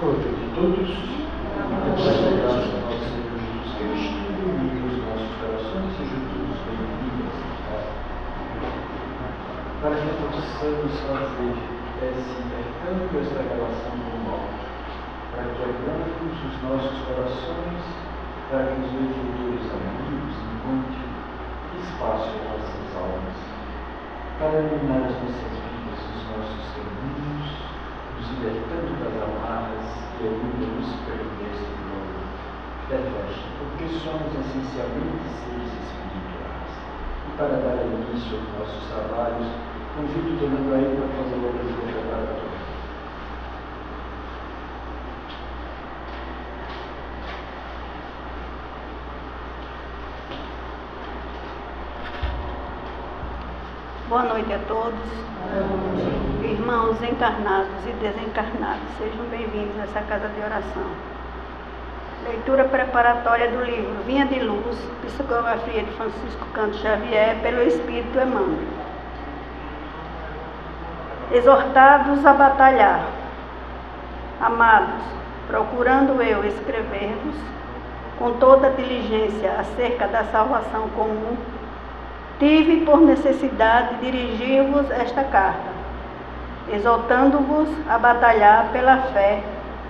Outra de todos, depois da graça do nosso Senhor Jesus Cristo, ilumine os nossos corações, sejam todos bem-vindos para que possamos fazer esse intercâmbio, esta relação global, para que abramos os nossos corações, para que os benfeitores amigos encontrem espaço em nossas almas, para iluminar as nossas vidas, os nossos caminhos, nos libertando das amarras que ainda nos prendem este mundo terrestre, porque somos essencialmente seres espirituais. E para dar início aos nossos trabalhos, convido o Dona Guaí para fazer o obra de preparatório. Boa noite a todos. Irmãos encarnados e desencarnados, sejam bemvindos nessa casa de oração. Leitura preparatória do livro Vinha de Luz, psicografia de Francisco Canto Xavier, pelo Espírito Emmanuel. Exortados a batalhar. Amados, procurando eu escrever-vos com toda a diligência acerca da salvação comum, tive por necessidade dirigir-vos esta carta, exortando-vos a batalhar pela fé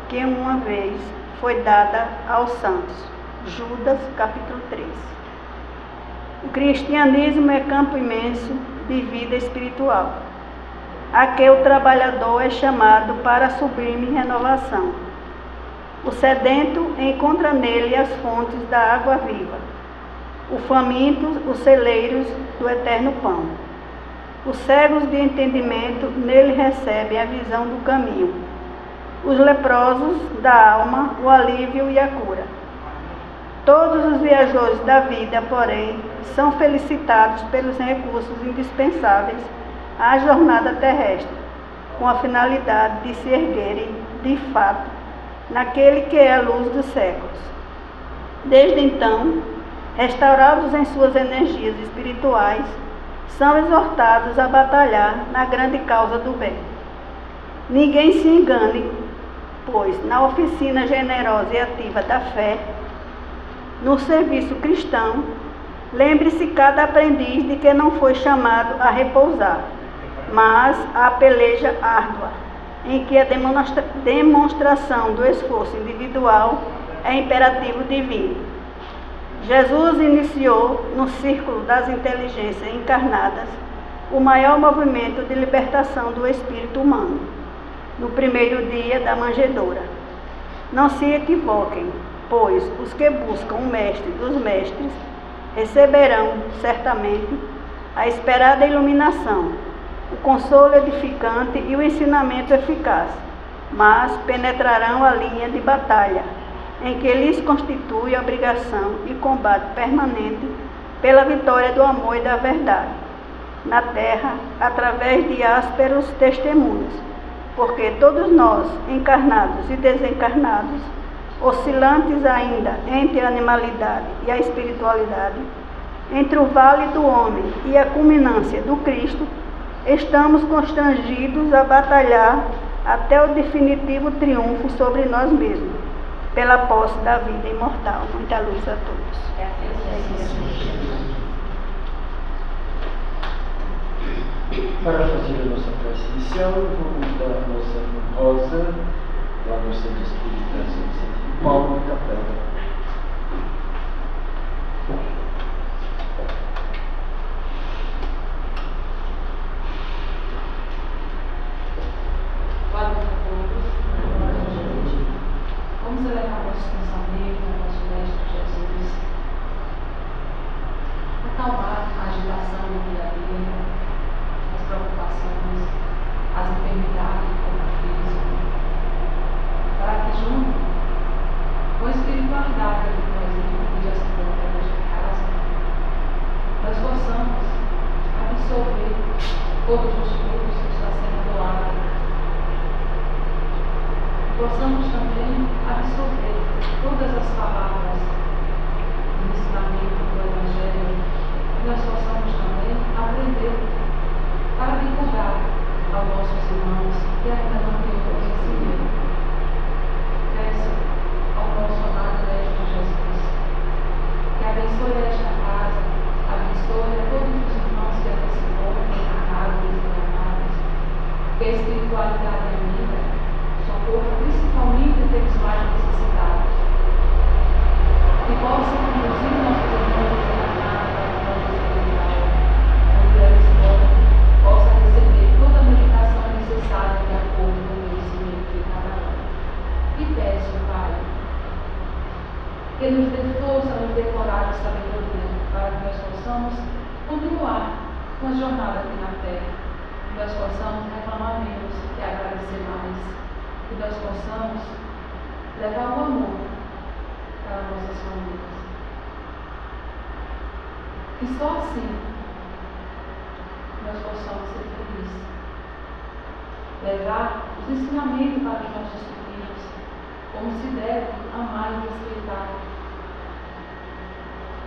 que uma vez foi dada aos santos. Judas, capítulo 3. O cristianismo é campo imenso de vida espiritual, a que o trabalhador é chamado para a sublime renovação. O sedento encontra nele as fontes da água viva, o faminto, os celeiros do eterno pão. Os cegos de entendimento nele recebem a visão do caminho. Os leprosos da alma, o alívio e a cura. Todos os viajores da vida, porém, são felicitados pelos recursos indispensáveis à jornada terrestre, com a finalidade de se erguerem, de fato, naquele que é a luz dos séculos. Desde então, restaurados em suas energias espirituais, são exortados a batalhar na grande causa do bem. Ninguém se engane, pois na oficina generosa e ativa da fé, no serviço cristão, lembre-se cada aprendiz de que não foi chamado a repousar, mas à peleja árdua, em que a demonstração do esforço individual é imperativo divino. Jesus iniciou, no círculo das inteligências encarnadas, o maior movimento de libertação do espírito humano, no primeiro dia da manjedoura. Não se equivoquem, pois os que buscam o mestre dos mestres receberão, certamente, a esperada iluminação, o consolo edificante e o ensinamento eficaz, mas penetrarão a linha de batalha, em que lhes constitui obrigação e combate permanente pela vitória do amor e da verdade, na terra, através de ásperos testemunhos, porque todos nós, encarnados e desencarnados, oscilantes ainda entre a animalidade e a espiritualidade, entre o vale do homem e a culminância do Cristo, estamos constrangidos a batalhar até o definitivo triunfo sobre nós mesmos, pela posse da vida imortal. Muita luz a todos. Para fazer a nossa prece inicial, eu vou convidar a nossa irmã Rosa, lá no Centro Espírita São Vicente de Paulo, na capela. Boa noite a todos. Vamos elevar nosso pensamento ao nosso Mestre Jesus, acalmar a agitação do dia a dia, as preocupações, as enfermidades do corpo físico, para que junto com a espiritualidade que nós vivemos já se encontra nesta casa, nós possamos absorver todos os frutos que está sendo doado. Possamos também absorver todas as palavras do ensinamento do Evangelho, e nós possamos também aprender para divulgar aos nossos irmãos que ainda não têm conhecimento. espiritualidade amiga, socorra principalmente aqueles mais necessitados, que possa conduzir nossos irmãos na jornada da vida espiritual, onde eles possam receber toda a meditação necessária de acordo com o merecimento de cada um. E peço, Pai, que nos dê força, nos dê coragem e sabedoria para que nós possamos continuar com a jornada aqui na Terra, que nós possamos reclamar menos e agradecer mais, que nós possamos levar o amor para nossas famílias. Que só assim nós possamos ser felizes, levar os ensinamentos para os nossos filhos, como se deve amar e respeitar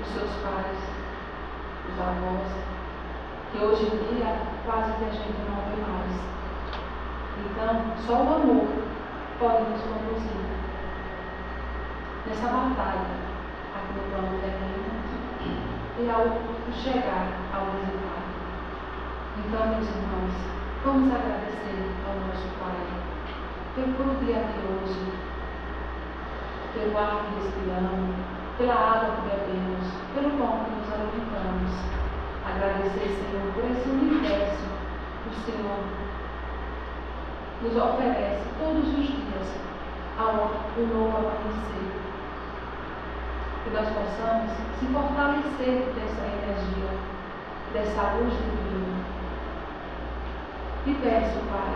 os seus pais, os avós, que hoje em dia quase que a gente não vê mais. Então, só o amor pode nos conduzir nessa batalha aqui no plano terreno e ao chegar ao resultado. Então, meus irmãos, vamos agradecer ao nosso Pai pelo dia de hoje, pelo ar que respiramos, pela água que bebemos, pelo pão que nos alimentamos. Agradecer, Senhor, por esse universo que o Senhor nos oferece todos os dias ao novo amanhecer. Que nós possamos se fortalecer dessa energia, dessa luz divina. E peço, Pai,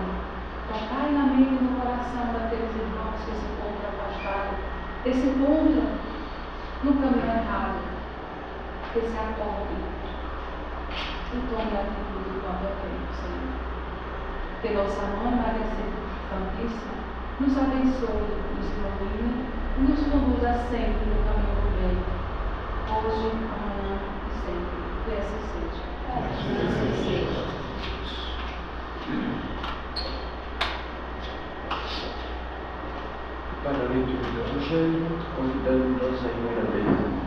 tocai na mente e no coração daqueles irmãos que se encontram afastados, que se encontram no caminho errado, que se acordem e tome a atitude quanto é tempo, Senhor. Que nossa Mãe Maria Santíssima nos abençoe, nos ilumine e nos conduza sempre no caminho do bem, hoje, amanhã e sempre. Que assim seja. Assim seja. Para a leitura do Evangelho, convidando-nos a ir à mesa.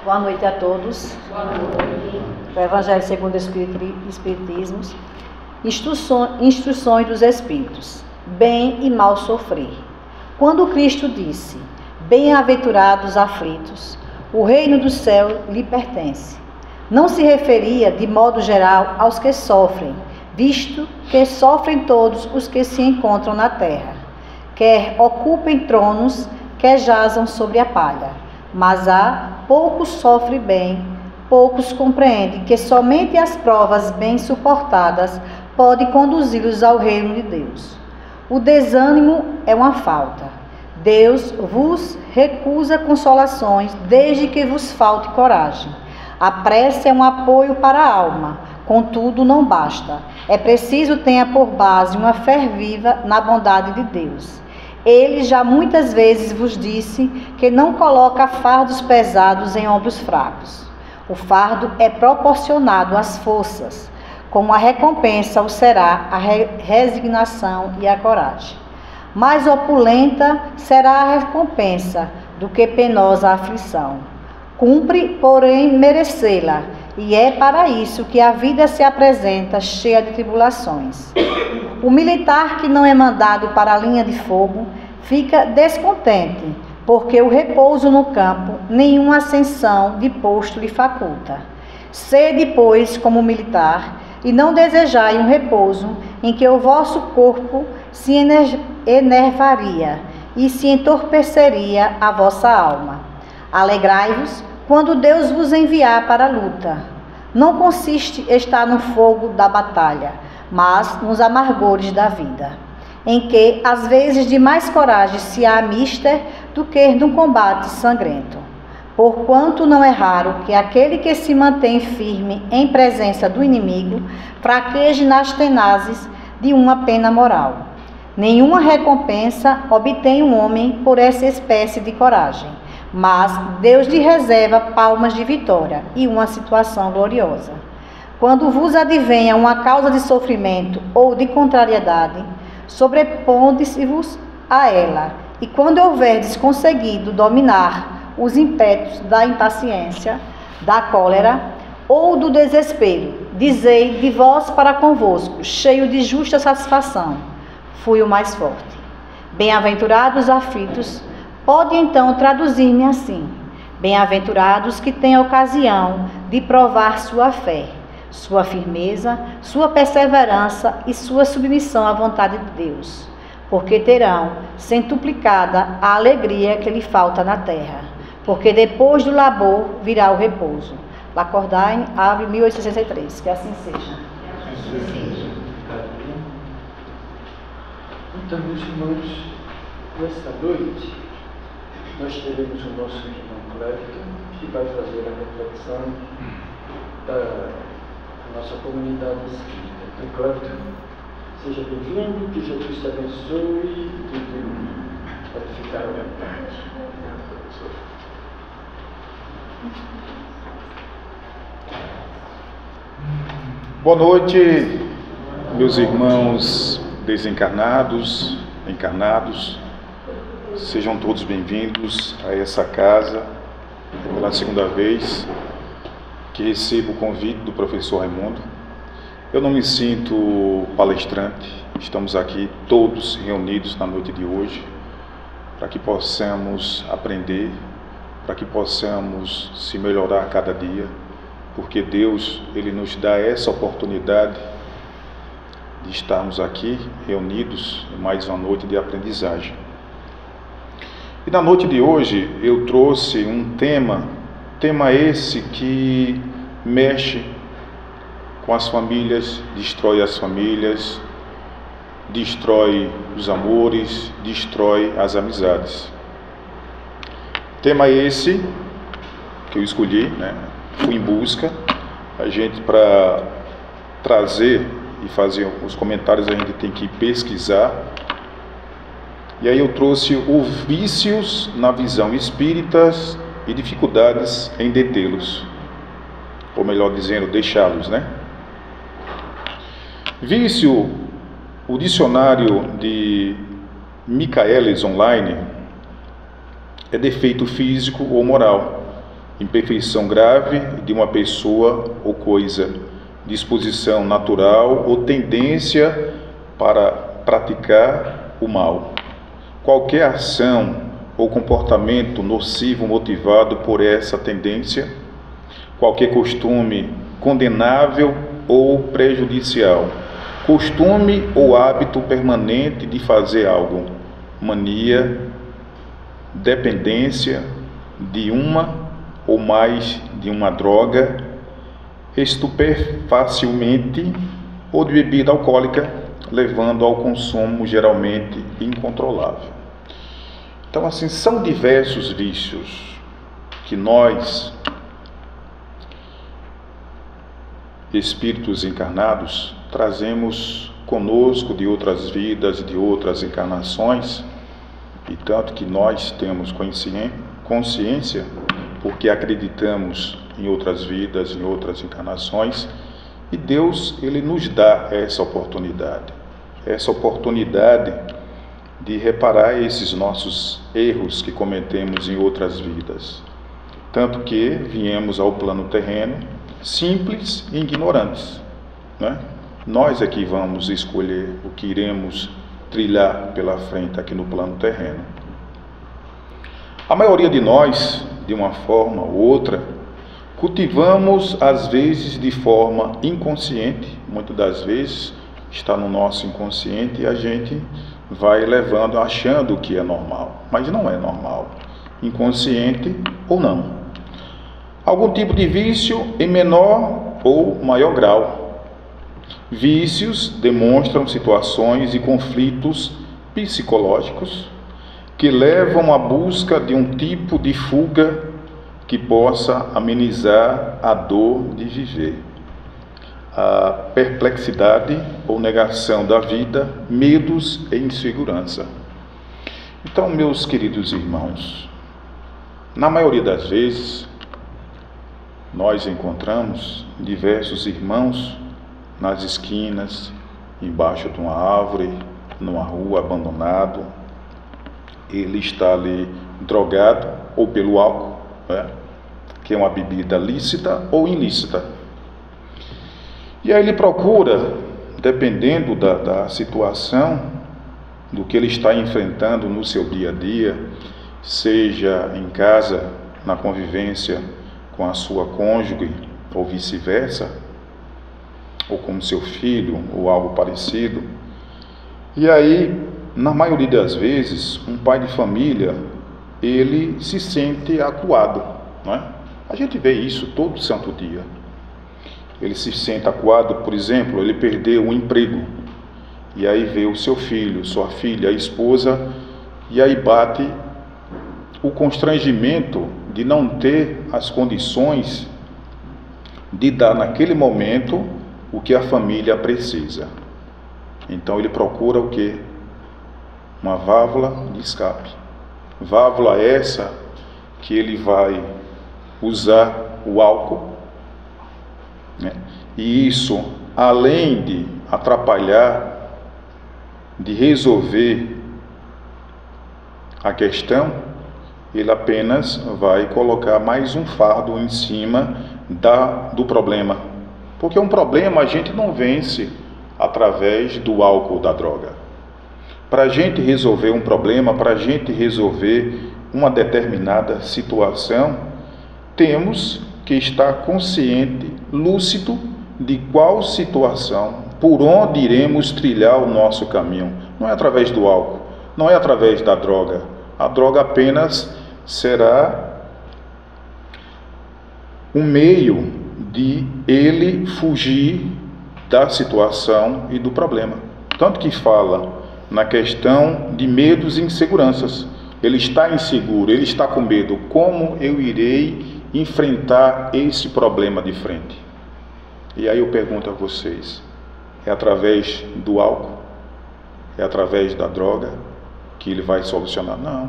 Boa noite a todos. Boa noite. O Evangelho segundo o Espiritismo. Instruções dos Espíritos. Bem e mal sofrer. Quando Cristo disse: bem-aventurados aflitos, o reino do céu lhe pertence, não se referia de modo geral aos que sofrem, visto que sofrem todos os que se encontram na terra, quer ocupem tronos, quer jazam sobre a palha. Mas poucos sofrem bem, poucos compreendem que somente as provas bem suportadas podem conduzi-los ao reino de Deus. O desânimo é uma falta. Deus vos recusa consolações desde que vos falte coragem. A prece é um apoio para a alma, contudo não basta. É preciso tenha por base uma fé viva na bondade de Deus. Ele já muitas vezes vos disse que não coloca fardos pesados em ombros fracos. O fardo é proporcionado às forças. Como a recompensa o será a resignação e a coragem. Mais opulenta será a recompensa do que penosa a aflição. Cumpre, porém, merecê-la, e é para isso que a vida se apresenta cheia de tribulações. O militar que não é mandado para a linha de fogo fica descontente, porque o repouso no campo nenhuma ascensão de posto lhe faculta. Sede, pois, como militar, e não desejai um repouso em que o vosso corpo se enervaria e se entorpeceria a vossa alma. Alegrai-vos quando Deus vos enviar para a luta. Não consiste estar no fogo da batalha, mas nos amargores da vida, em que às vezes de mais coragem se há mister do que num combate sangrento. Porquanto não é raro que aquele que se mantém firme em presença do inimigo fraqueje nas tenazes de uma pena moral. Nenhuma recompensa obtém um homem por essa espécie de coragem, mas Deus lhe reserva palmas de vitória e uma situação gloriosa. Quando vos advenha uma causa de sofrimento ou de contrariedade, sobreponde-vos a ela. E quando houverdes conseguido dominar os impetos da impaciência, da cólera ou do desespero, dizei de vós para convosco, cheio de justa satisfação: fui o mais forte. Bem-aventurados os aflitos, pode então traduzir-me assim: bem-aventurados que têm a ocasião de provar sua fé, sua firmeza, sua perseverança e sua submissão à vontade de Deus, porque terão centuplicada a alegria que lhe falta na terra, porque depois do labor virá o repouso. Lacordaire, Ave, 1863. Que assim seja. Então, meus irmãos, nesta noite, nós teremos o nosso irmão Clébito, que vai fazer a reflexão da nossa comunidade espírita. Então, Clébito, seja bem-vindo, que Jesus te abençoe e pode ficar à vontade. Boa noite, meus irmãos desencarnados, encarnados. Sejam todos bem-vindos a essa casa. É pela segunda vez que recebo o convite do professor Raimundo. Eu não me sinto palestrante. Estamos aqui todos reunidos na noite de hoje para que possamos aprender, para que possamos se melhorar a cada dia, porque Deus, Ele nos dá essa oportunidade de estarmos aqui reunidos em mais uma noite de aprendizagem. E na noite de hoje eu trouxe um tema esse que mexe com as famílias, destrói as famílias, destrói os amores, destrói as amizades. Tema esse que eu escolhi, fui em busca, a gente para trazer e fazer os comentários a gente tem que pesquisar. E aí eu trouxe os vícios na visão espírita e dificuldades em detê-los, ou melhor dizendo, deixá-los, Vício, o dicionário de Michaelis Online, é defeito físico ou moral, imperfeição grave de uma pessoa ou coisa, disposição natural ou tendência para praticar o mal. Qualquer ação ou comportamento nocivo motivado por essa tendência, qualquer costume condenável ou prejudicial, costume ou hábito permanente de fazer algo, mania, dependência de uma ou mais de uma droga, estupefaciente ou de bebida alcoólica, levando ao consumo geralmente incontrolável. Então, assim, são diversos vícios que nós, espíritos encarnados, trazemos conosco de outras vidas, de outras encarnações, e tanto que nós temos consciência, porque acreditamos em outras vidas, em outras encarnações, e Deus, Ele nos dá essa oportunidade de reparar esses nossos erros que cometemos em outras vidas. Tanto que viemos ao plano terreno simples e ignorantes, Nós é que vamos escolher o que iremos trilhar pela frente aqui no plano terreno. A maioria de nós, de uma forma ou outra, cultivamos às vezes de forma inconsciente, muitas das vezes está no nosso inconsciente e a gente vai levando, achando que é normal, mas não é normal, inconsciente ou não. Algum tipo de vício em menor ou maior grau. Vícios demonstram situações e conflitos psicológicos que levam à busca de um tipo de fuga que possa amenizar a dor de viver, a perplexidade ou negação da vida, medos e insegurança. Então, meus queridos irmãos, na maioria das vezes, nós encontramos diversos irmãos nas esquinas, embaixo de uma árvore, numa rua, abandonado, ele está ali drogado ou pelo álcool, né? Que é uma bebida lícita ou ilícita. E aí ele procura, dependendo da situação, do que ele está enfrentando no seu dia a dia, seja em casa, na convivência com a sua cônjuge, ou vice-versa, ou com seu filho, ou algo parecido. E aí, na maioria das vezes, um pai de família, ele se sente acuado, não é? A gente vê isso todo santo dia. Ele se sente acuado, por exemplo, ele perdeu um emprego, e aí vê o seu filho, sua filha, a esposa, e aí bate o constrangimento de não ter as condições de dar naquele momento o que a família precisa. Então ele procura o quê? Uma válvula de escape. Válvula essa que ele vai usar o álcool, né? E isso, além de atrapalhar, de resolver a questão, ele apenas vai colocar mais um fardo em cima do problema. Porque um problema a gente não vence através do álcool ou da droga. Para a gente resolver um problema, para a gente resolver uma determinada situação, temos que estar consciente, lúcido de qual situação, por onde iremos trilhar o nosso caminho. Não é através do álcool, não é através da droga. A droga apenas será um meio de ele fugir da situação e do problema. Tanto que fala na questão de medos e inseguranças. Ele está inseguro, ele está com medo. Como eu irei enfrentar esse problema de frente? E aí eu pergunto a vocês, é através do álcool? É através da droga que ele vai solucionar? Não.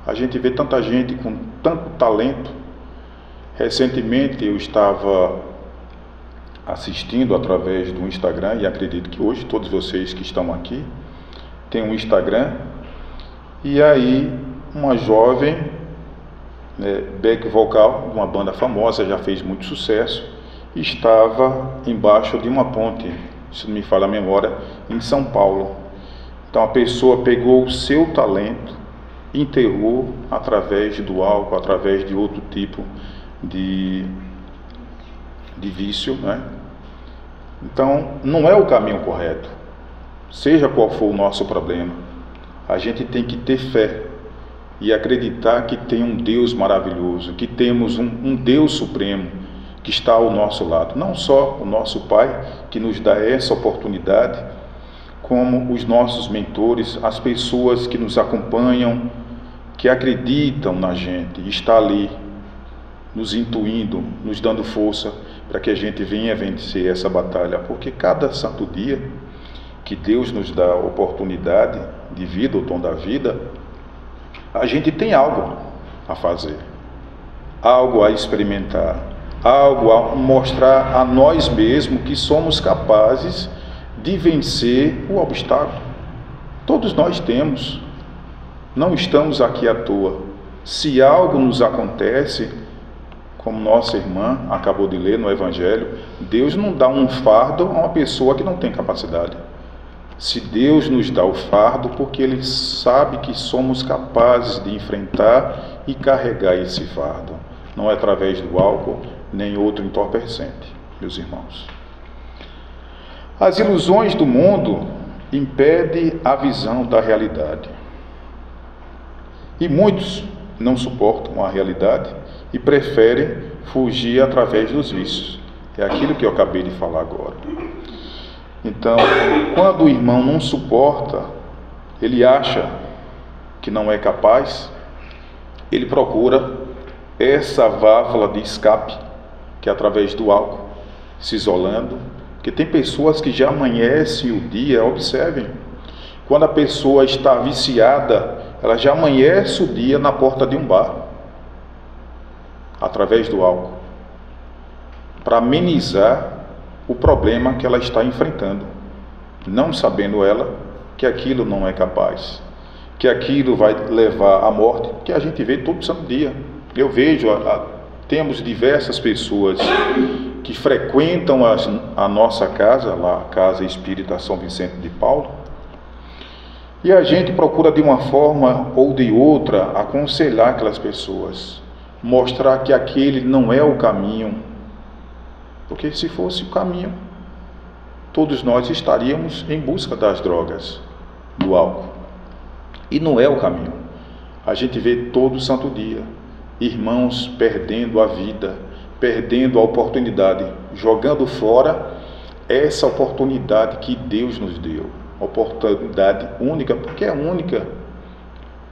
A gente vê tanta gente com tanto talento. Recentemente eu estava assistindo através do Instagram, e acredito que hoje todos vocês que estão aqui têm um Instagram, e aí uma jovem, back vocal de uma banda famosa, já fez muito sucesso, estava embaixo de uma ponte, se não me falha a memória, em São Paulo. Então a pessoa pegou o seu talento, enterrou através do álcool, através de outro tipo de vício, né? Então não é o caminho correto. Seja qual for o nosso problema, a gente tem que ter fé e acreditar que tem um Deus maravilhoso, que temos um Deus supremo que está ao nosso lado. Não só o nosso Pai, que nos dá essa oportunidade, como os nossos mentores, as pessoas que nos acompanham, que acreditam na gente, está ali, nos intuindo, nos dando força para que a gente venha vencer essa batalha. Porque cada santo dia que Deus nos dá a oportunidade de vida, o dom da vida, a gente tem algo a fazer, algo a experimentar, algo a mostrar a nós mesmos que somos capazes de vencer o obstáculo. Todos nós temos, não estamos aqui à toa. Se algo nos acontece, como nossa irmã acabou de ler no Evangelho, Deus não dá um fardo a uma pessoa que não tem capacidade. Se Deus nos dá o fardo, porque Ele sabe que somos capazes de enfrentar e carregar esse fardo. Não é através do álcool, nem outro entorpecente, meus irmãos. As ilusões do mundo impedem a visão da realidade. E muitos não suportam a realidade e preferem fugir através dos vícios. É aquilo que eu acabei de falar agora. Então, quando o irmão não suporta, ele acha que não é capaz, ele procura essa válvula de escape, que é através do álcool, se isolando, porque tem pessoas que já amanhecem o dia, observem, quando a pessoa está viciada, ela já amanhece o dia na porta de um bar, através do álcool, para amenizar o problema que ela está enfrentando, não sabendo ela que aquilo não é capaz, que aquilo vai levar à morte, que a gente vê todo santo dia. Eu vejo, temos diversas pessoas que frequentam a nossa casa, lá a Casa Espírita São Vicente de Paulo, e a gente procura de uma forma ou de outra aconselhar aquelas pessoas, mostrar que aquele não é o caminho, porque se fosse o caminho, todos nós estaríamos em busca das drogas, do álcool, e não é o caminho. A gente vê todo santo dia irmãos perdendo a vida, perdendo a oportunidade, jogando fora essa oportunidade que Deus nos deu, oportunidade única, porque é única.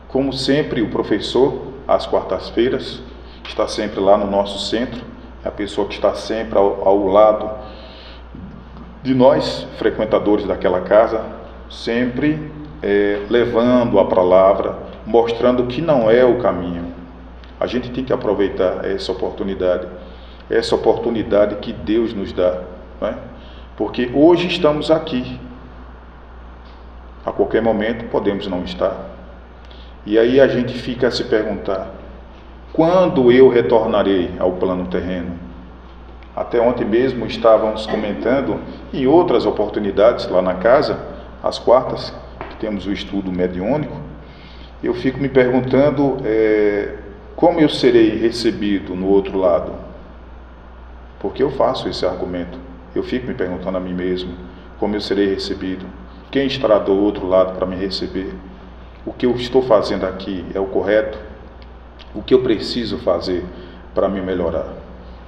Como sempre, o professor, às quartas-feiras, está sempre lá no nosso centro, é a pessoa que está sempre ao lado de nós, frequentadores daquela casa, sempre levando a palavra, mostrando que não é o caminho. A gente tem que aproveitar essa oportunidade que Deus nos dá, não é? Porque hoje estamos aqui, a qualquer momento podemos não estar. E aí a gente fica a se perguntar: quando eu retornarei ao plano terreno? Até ontem mesmo estávamos comentando, em outras oportunidades lá na casa, às quartas, que temos o estudo mediúnico, eu fico me perguntando como eu serei recebido no outro lado. Porque eu faço esse argumento, eu fico me perguntando a mim mesmo, como eu serei recebido? Quem estará do outro lado para me receber? O que eu estou fazendo aqui é o correto? O que eu preciso fazer para me melhorar?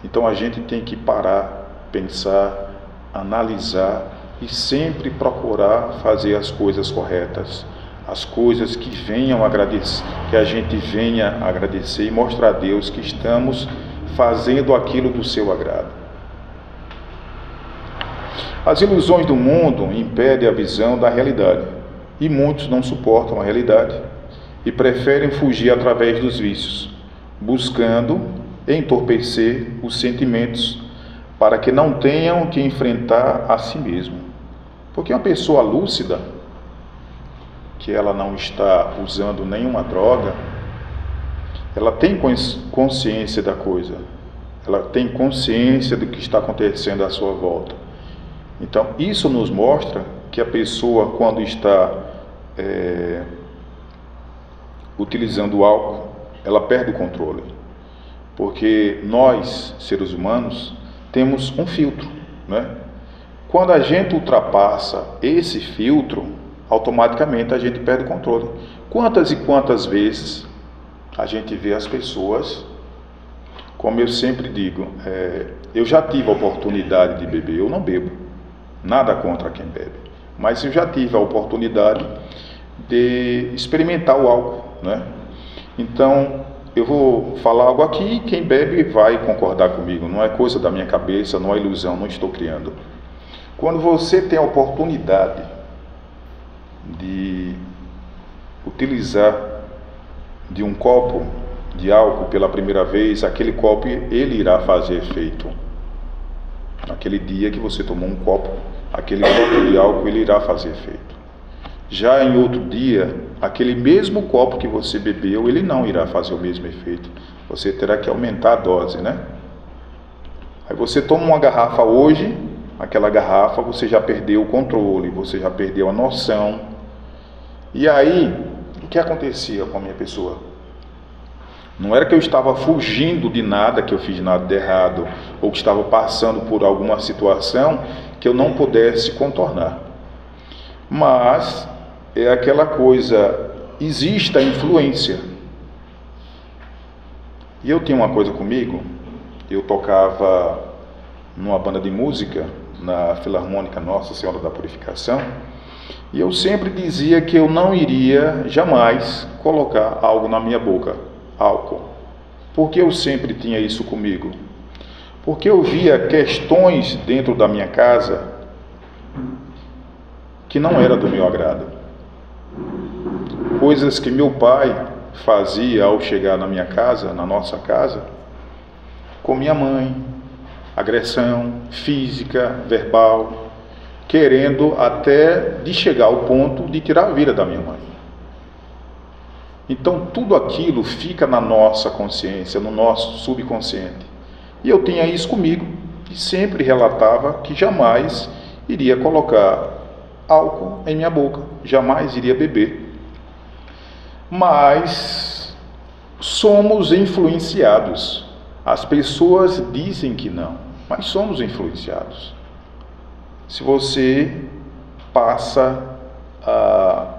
Então a gente tem que parar, pensar, analisar e sempre procurar fazer as coisas corretas, as coisas que venham agradecer, que a gente venha agradecer e mostrar a Deus que estamos fazendo aquilo do seu agrado. As ilusões do mundo impedem a visão da realidade, e muitos não suportam a realidade e preferem fugir através dos vícios, buscando entorpecer os sentimentos para que não tenham que enfrentar a si mesmo. Porque uma pessoa lúcida, que ela não está usando nenhuma droga, ela tem consciência da coisa, ela tem consciência do que está acontecendo à sua volta. Então, isso nos mostra que a pessoa, quando está utilizando o álcool, ela perde o controle. Porque nós, seres humanos, temos um filtro, né? Quando a gente ultrapassa esse filtro, automaticamente a gente perde o controle. Quantas e quantas vezes a gente vê as pessoas, como eu sempre digo, eu já tive a oportunidade de beber, eu não bebo, nada contra quem bebe, mas eu já tive a oportunidade de experimentar o álcool, né? Então, eu vou falar algo aqui e quem bebe vai concordar comigo, não é coisa da minha cabeça, não é ilusão, não estou criando. Quando você tem a oportunidade de utilizar de um copo de álcool pela primeira vez, aquele copo ele irá fazer efeito. Naquele dia que você tomou um copo, aquele copo de álcool ele irá fazer efeito. Já em outro dia, aquele mesmo copo que você bebeu, ele não irá fazer o mesmo efeito. Você terá que aumentar a dose, né? Aí você toma uma garrafa hoje, aquela garrafa você já perdeu o controle, você já perdeu a noção. E aí, o que acontecia com a minha pessoa? Não era que eu estava fugindo de nada, que eu fiz nada de errado, ou que estava passando por alguma situação que eu não pudesse contornar. Mas é aquela coisa, existe a influência. E eu tinha uma coisa comigo, eu tocava numa banda de música, na Filarmônica Nossa Senhora da Purificação, e eu sempre dizia que eu não iria jamais colocar algo na minha boca, álcool. Por que eu sempre tinha isso comigo? Porque eu via questões dentro da minha casa que não era do meu agrado. Coisas que meu pai fazia ao chegar na minha casa, na nossa casa, com minha mãe, agressão física, verbal, querendo até de chegar ao ponto de tirar a vida da minha mãe. Então tudo aquilo fica na nossa consciência, no nosso subconsciente. E eu tinha isso comigo e sempre relatava que jamais iria colocar álcool em minha boca, jamais iria beber. Mas somos influenciados. As pessoas dizem que não, mas somos influenciados. Se você passa a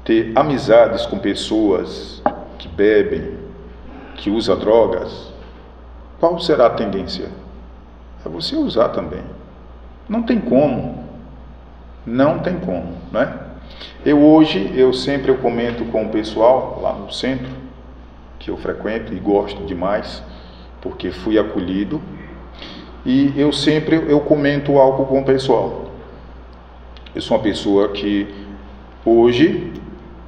ter amizades com pessoas que bebem, que usam drogas, qual será a tendência? É você usar também. Não tem como. Não tem como, né? Eu sempre comento com o pessoal lá no centro, que eu frequento e gosto demais, porque fui acolhido, e eu comento algo com o pessoal. Eu sou uma pessoa que hoje,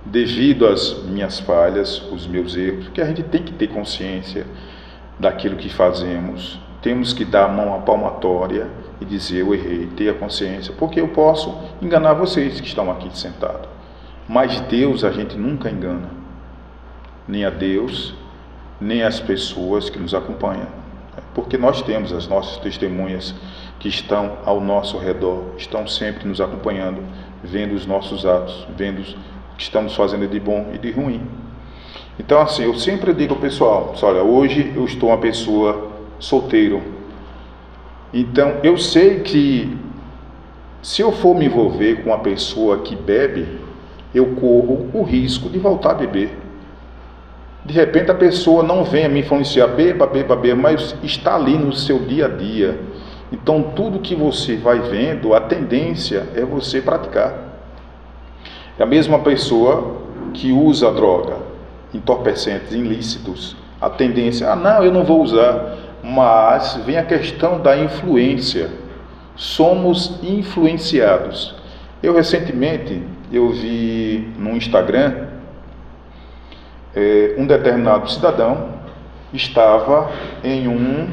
devido às minhas falhas, os meus erros, que a gente tem que ter consciência daquilo que fazemos, temos que dar a mão à palmatória e dizer eu errei, ter a consciência, porque eu posso enganar vocês que estão aqui sentados, mas Deus a gente nunca engana, nem a Deus, nem as pessoas que nos acompanham, porque nós temos as nossas testemunhas que estão ao nosso redor, estão sempre nos acompanhando, vendo os nossos atos, vendo o que estamos fazendo de bom e de ruim. Então assim, eu sempre digo ao pessoal, olha, hoje eu estou uma pessoa solteiro, então eu sei que se eu for me envolver com uma pessoa que bebe, eu corro o risco de voltar a beber. De repente a pessoa não vem a me influenciar, beba, mas está ali no seu dia a dia. Então tudo que você vai vendo, a tendência é você praticar. É a mesma pessoa que usa droga, entorpecentes, ilícitos. A tendência, não, eu não vou usar. Mas vem a questão da influência. Somos influenciados. Eu recentemente, vi no Instagram, um determinado cidadão estava em um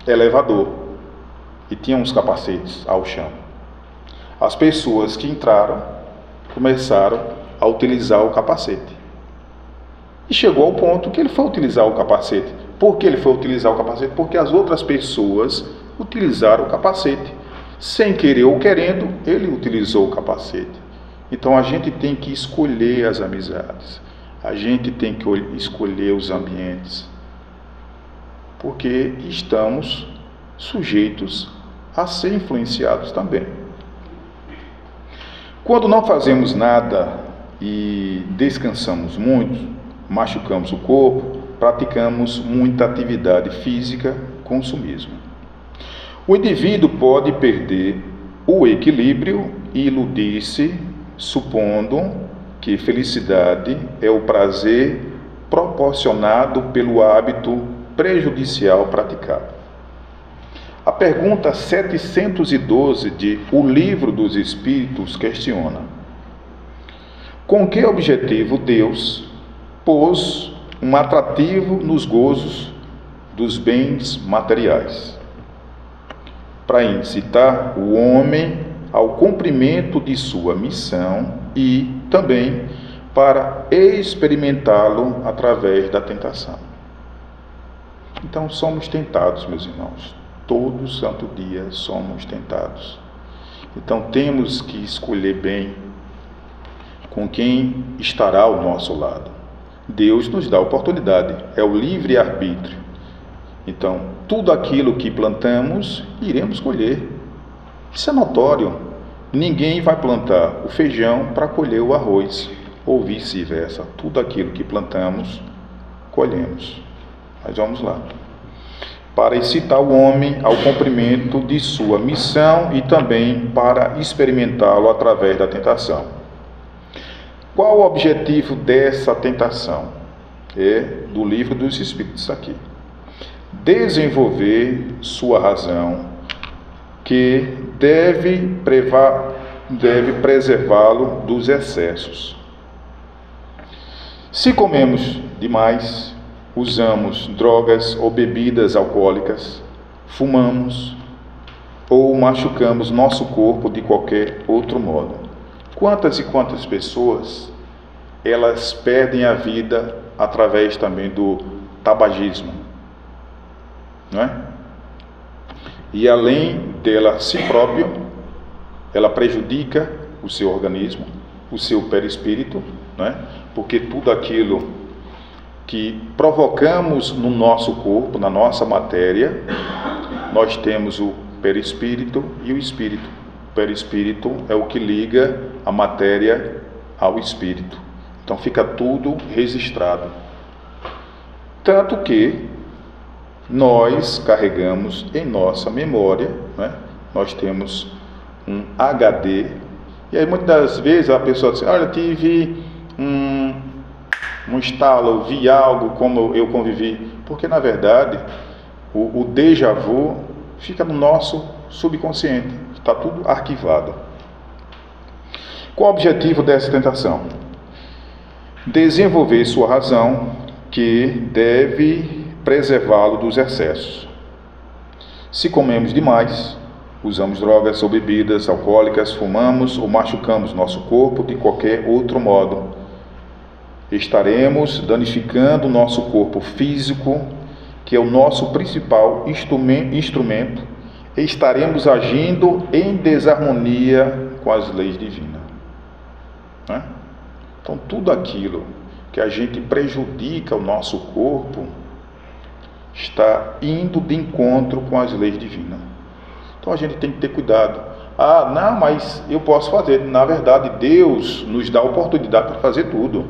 elevador e tinha uns capacetes ao chão. As pessoas que entraram começaram a utilizar o capacete. E chegou ao ponto que ele foi utilizar o capacete. Por que ele foi utilizar o capacete? Porque as outras pessoas utilizaram o capacete. Sem querer ou querendo, ele utilizou o capacete. Então a gente tem que escolher as amizades. A gente tem que escolher os ambientes. Porque estamos sujeitos a ser influenciados também. Quando não fazemos nada e descansamos muito, machucamos o corpo, praticamos muita atividade física, consumismo. O indivíduo pode perder o equilíbrio e iludir-se, supondo que felicidade é o prazer proporcionado pelo hábito prejudicial praticado. A pergunta 712 de O Livro dos Espíritos questiona: com que objetivo Deus pôs um atrativo nos gozos dos bens materiais? Para incitar o homem ao cumprimento de sua missão e também para experimentá-lo através da tentação. Então somos tentados, meus irmãos. Todo santo dia somos tentados. Então temos que escolher bem com quem estará ao nosso lado. Deus nos dá a oportunidade, é o livre-arbítrio. Então, tudo aquilo que plantamos, iremos colher. Isso é notório. Ninguém vai plantar o feijão para colher o arroz, ou vice-versa. Tudo aquilo que plantamos, colhemos. Mas vamos lá. Para excitar o homem ao cumprimento de sua missão e também para experimentá-lo através da tentação. Qual o objetivo dessa tentação? É do Livro dos Espíritos aqui. Desenvolver sua razão, que deve preservá-lo dos excessos. Se comemos demais, usamos drogas ou bebidas alcoólicas, fumamos, ou machucamos nosso corpo de qualquer outro modo. Quantas e quantas pessoas elas perdem a vida através também do tabagismo, não é? E além dela si própria, ela prejudica o seu organismo, o seu perispírito, não é? Porque tudo aquilo que provocamos no nosso corpo, na nossa matéria, nós temos o perispírito e o espírito. O perispírito é o que liga a matéria ao espírito. Então fica tudo registrado. Tanto que nós carregamos em nossa memória, né? Nós temos um HD, e aí muitas das vezes a pessoa diz, olha, tive um estalo, vi algo como eu convivi, porque na verdade o déjà vu fica no nosso subconsciente, está tudo arquivado. Qual o objetivo dessa tentação? Desenvolver sua razão, que deve preservá-lo dos excessos. Se comemos demais, usamos drogas ou bebidas alcoólicas, fumamos ou machucamos nosso corpo de qualquer outro modo, estaremos danificando nosso corpo físico, que é o nosso principal instrumento, e estaremos agindo em desarmonia com as leis divinas. Né? Então, tudo aquilo que a gente prejudica o nosso corpo está indo de encontro com as leis divinas. Então, a gente tem que ter cuidado. Ah, não, mas eu posso fazer. Na verdade, Deus nos dá a oportunidade para fazer tudo.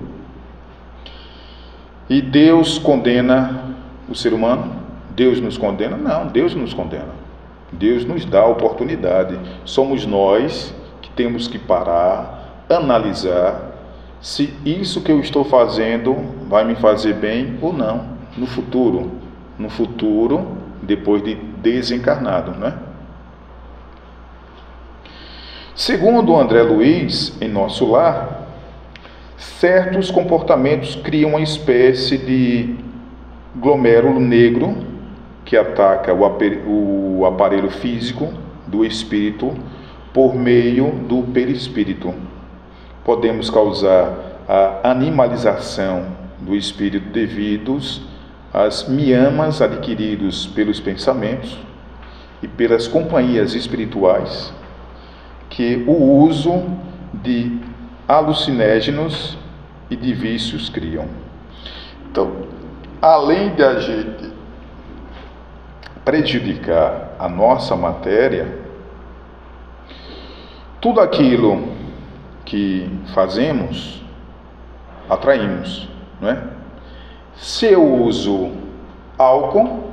E Deus condena o ser humano? Deus nos condena? Não, Deus nos condena. Deus nos dá a oportunidade. Somos nós que temos que parar, analisar se isso que eu estou fazendo vai me fazer bem ou não no futuro. No futuro, depois de desencarnado, né? Segundo André Luiz, em Nosso Lar, certos comportamentos criam uma espécie de glomérulo negro que ataca o aparelho físico do espírito por meio do perispírito. Podemos causar a animalização do espírito devidos às miamas adquiridos pelos pensamentos e pelas companhias espirituais que o uso de alucinógenos e de vícios criam. Então, além de a gente prejudicar a nossa matéria, tudo aquilo que fazemos, atraímos, não é? Se eu uso álcool,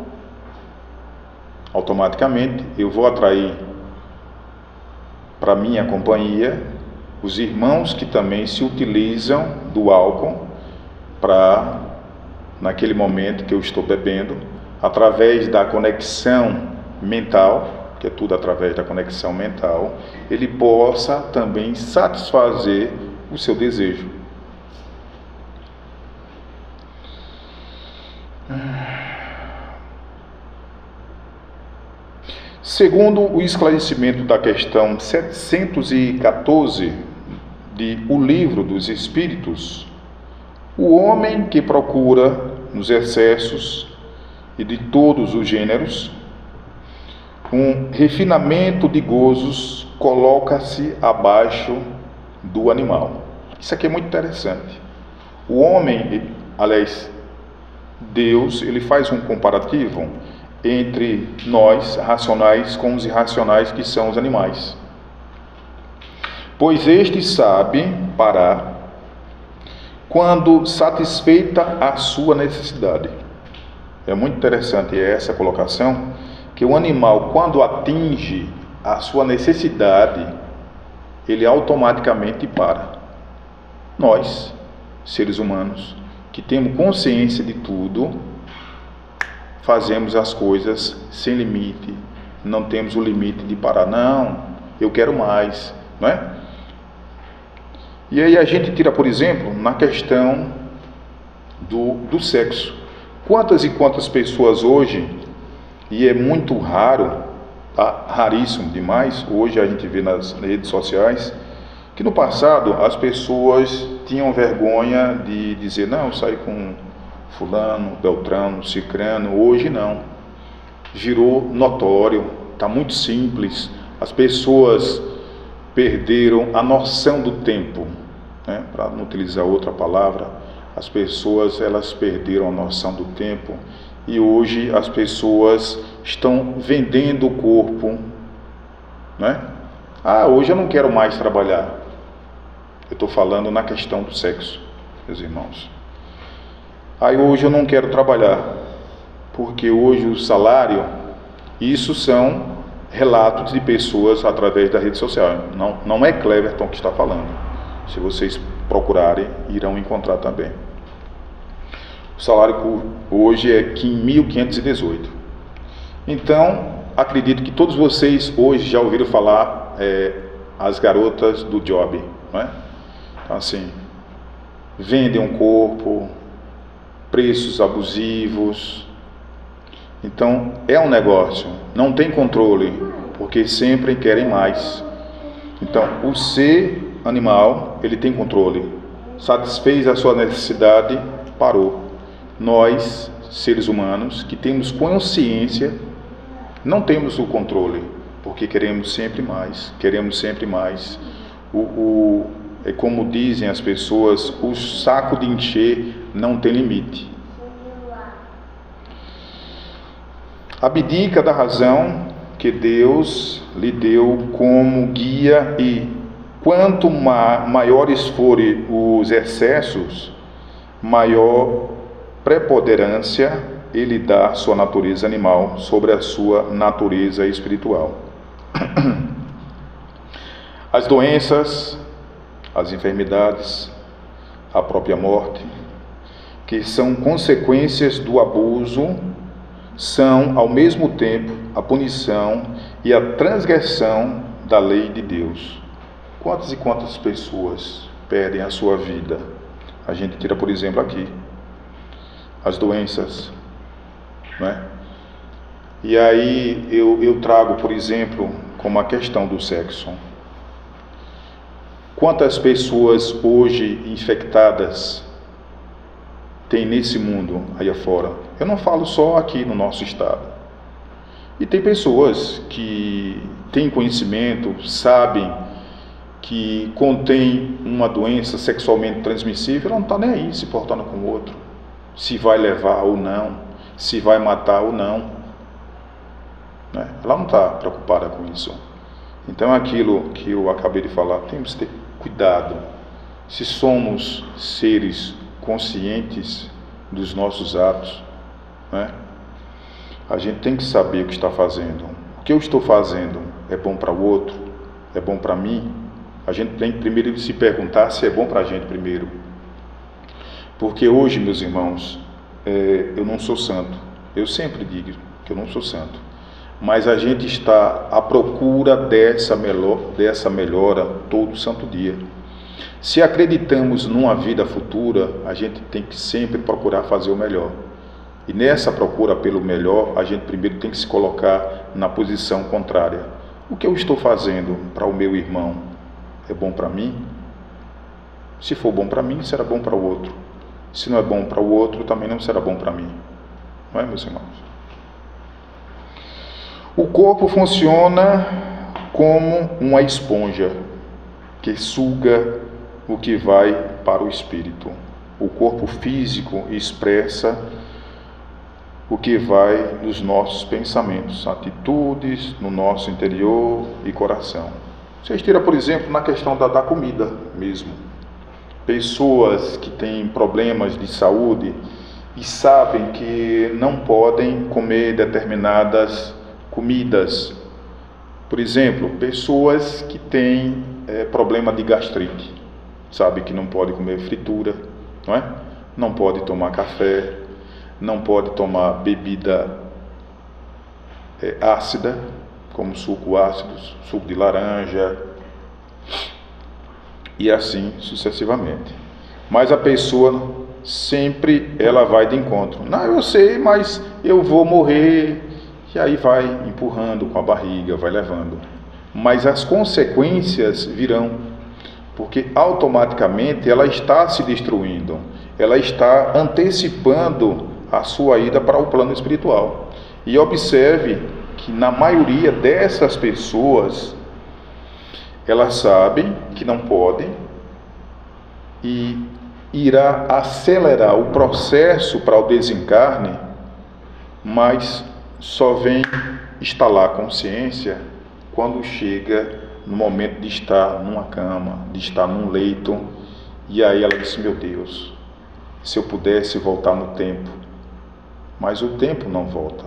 automaticamente eu vou atrair para minha companhia os irmãos que também se utilizam do álcool para, naquele momento que eu estou bebendo, através da conexão mental, que é tudo através da conexão mental, ele possa também satisfazer o seu desejo. Segundo o esclarecimento da questão 714 de O Livro dos Espíritos, o homem que procura nos excessos e de todos os gêneros um refinamento de gozos coloca-se abaixo do animal. Isso aqui é muito interessante. O homem, aliás, Deus, ele faz um comparativo entre nós, racionais, com os irracionais, que são os animais. Pois este sabe parar quando satisfeita a sua necessidade. É muito interessante essa colocação, que o animal, quando atinge a sua necessidade, ele automaticamente para. Nós, seres humanos, que temos consciência de tudo, fazemos as coisas sem limite, não temos o limite de parar. Não, eu quero mais, não é? E aí a gente tira, por exemplo, na questão do sexo. Quantas e quantas pessoas hoje, e é muito raro, raríssimo demais. Hoje a gente vê nas redes sociais que no passado as pessoas tinham vergonha de dizer, não, eu saí com fulano, beltrano, cicrano. Hoje não, virou notório, está muito simples. As pessoas perderam a noção do tempo, né? Para não utilizar outra palavra, as pessoas elas perderam a noção do tempo e hoje as pessoas estão vendendo o corpo, né? Hoje eu não quero mais trabalhar. Eu estou falando na questão do sexo, meus irmãos. Hoje eu não quero trabalhar, porque hoje o salário, isso são relatos de pessoas através da rede social. Não é Cleverton que está falando. Se vocês procurarem, irão encontrar também. O salário hoje é 1.518. Então, acredito que todos vocês hoje já ouviram falar as garotas do job, não é? Então, assim, vendem um corpo, preços abusivos. Então, é um negócio, não tem controle, porque sempre querem mais. Então, o ser animal, ele tem controle. Satisfez a sua necessidade, parou. Nós, seres humanos, que temos consciência, não temos o controle, porque queremos sempre mais, É como dizem as pessoas, o saco de encher não tem limite. Abdica da razão que Deus lhe deu como guia e quanto maiores forem os excessos, maior preponderância ele dá à sua natureza animal sobre a sua natureza espiritual. As doenças, as enfermidades, a própria morte, que são consequências do abuso, são ao mesmo tempo a punição e a transgressão da lei de Deus. Quantas e quantas pessoas perdem a sua vida? A gente tira, por exemplo, aqui as doenças, né? E aí eu trago, por exemplo, como a questão do sexo. Quantas pessoas hoje infectadas tem nesse mundo aí afora? Eu não falo só aqui no nosso estado. E tem pessoas que têm conhecimento, sabem que contém uma doença sexualmente transmissível, ela não está nem aí se portando com o outro, se vai levar ou não, se vai matar ou não, né? Ela não está preocupada com isso. Então aquilo que eu acabei de falar, temos que ter cuidado. Se somos seres conscientes dos nossos atos, né? A gente tem que saber o que está fazendo. O que eu estou fazendo é bom para o outro? É bom para mim? A gente tem que primeiro se perguntar se é bom para a gente primeiro. Porque hoje, meus irmãos, eu não sou santo. Eu sempre digo que eu não sou santo. Mas a gente está à procura dessa melhora todo santo dia. Se acreditamos numa vida futura, a gente tem que sempre procurar fazer o melhor. E nessa procura pelo melhor, a gente primeiro tem que se colocar na posição contrária. O que eu estou fazendo para o meu irmão é bom para mim? Se for bom para mim, será bom para o outro. Se não é bom para o outro, também não será bom para mim. Não é, meus irmãos? O corpo funciona como uma esponja que suga o que vai para o espírito. O corpo físico expressa o que vai nos nossos pensamentos, atitudes, no nosso interior e coração. Vocês tiram, por exemplo, na questão da comida mesmo. Pessoas que têm problemas de saúde e sabem que não podem comer determinadas comidas. Por exemplo, pessoas que têm problema de gastrite, sabe que não pode comer fritura, não é? Não pode tomar café, não pode tomar bebida ácida, como suco ácido, suco de laranja, e assim sucessivamente. Mas a pessoa sempre ela vai de encontro. Não, eu sei, mas eu vou morrer que aí vai empurrando com a barriga, vai levando. Mas as consequências virão, porque automaticamente ela está se destruindo, ela está antecipando a sua ida para o plano espiritual. E observe que na maioria dessas pessoas, elas sabem que não podem e irá acelerar o processo para o desencarne, mas só vem instalar a consciência quando chega no momento de estar numa cama, de estar num leito, e aí ela diz: meu Deus, se eu pudesse voltar no tempo. Mas o tempo não volta.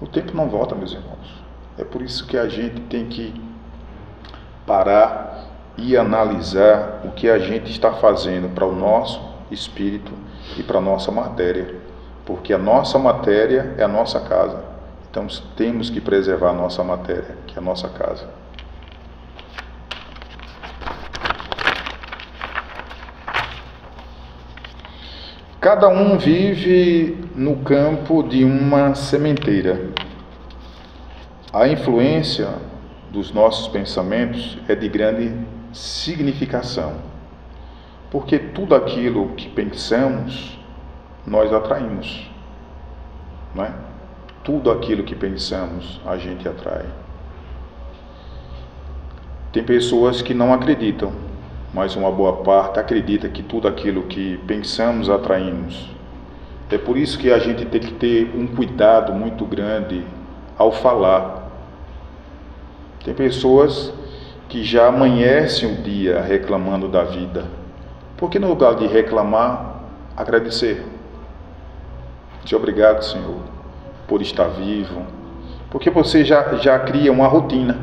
O tempo não volta, meus irmãos. É por isso que a gente tem que parar e analisar o que a gente está fazendo para o nosso espírito e para a nossa matéria. Porque a nossa matéria é a nossa casa. Então temos que preservar a nossa matéria, que é a nossa casa. Cada um vive no campo de uma sementeira. A influência dos nossos pensamentos é de grande significação, porque tudo aquilo que pensamos, nós atraímos, não é? Tudo aquilo que pensamos, a gente atrai. Tem pessoas que não acreditam, mas uma boa parte acredita que tudo aquilo que pensamos, atraímos. É por isso que a gente tem que ter um cuidado muito grande ao falar. Tem pessoas que já amanhecem o dia reclamando da vida. Por que no lugar de reclamar, agradecer? Dizer obrigado, Senhor, por estar vivo. Porque você já cria uma rotina.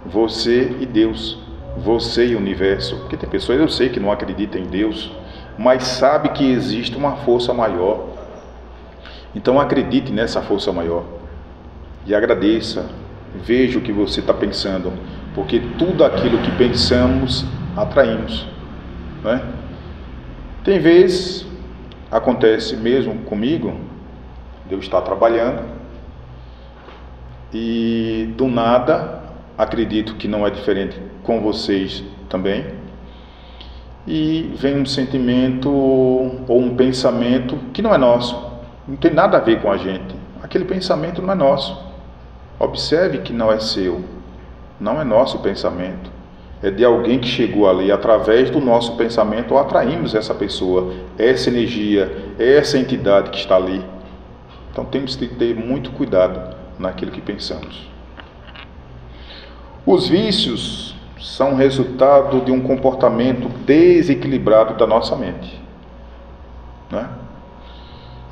Você e Deus. Você e o universo. Porque tem pessoas, eu sei, que não acreditam em Deus, mas sabe que existe uma força maior. Então acredite nessa força maior e agradeça. Veja o que você está pensando, porque tudo aquilo que pensamos atraímos, né? Tem vezes, acontece mesmo comigo, de eu estar trabalhando e do nada, acredito que não é diferente com vocês também, e vem um sentimento ou um pensamento que não é nosso, não tem nada a ver com a gente, aquele pensamento não é nosso. Observe que não é seu, não é nosso pensamento, é de alguém que chegou ali. Através do nosso pensamento atraímos essa pessoa, essa energia, essa entidade que está ali. Então temos que ter muito cuidado naquilo que pensamos. Os vícios são resultado de um comportamento desequilibrado da nossa mente, né?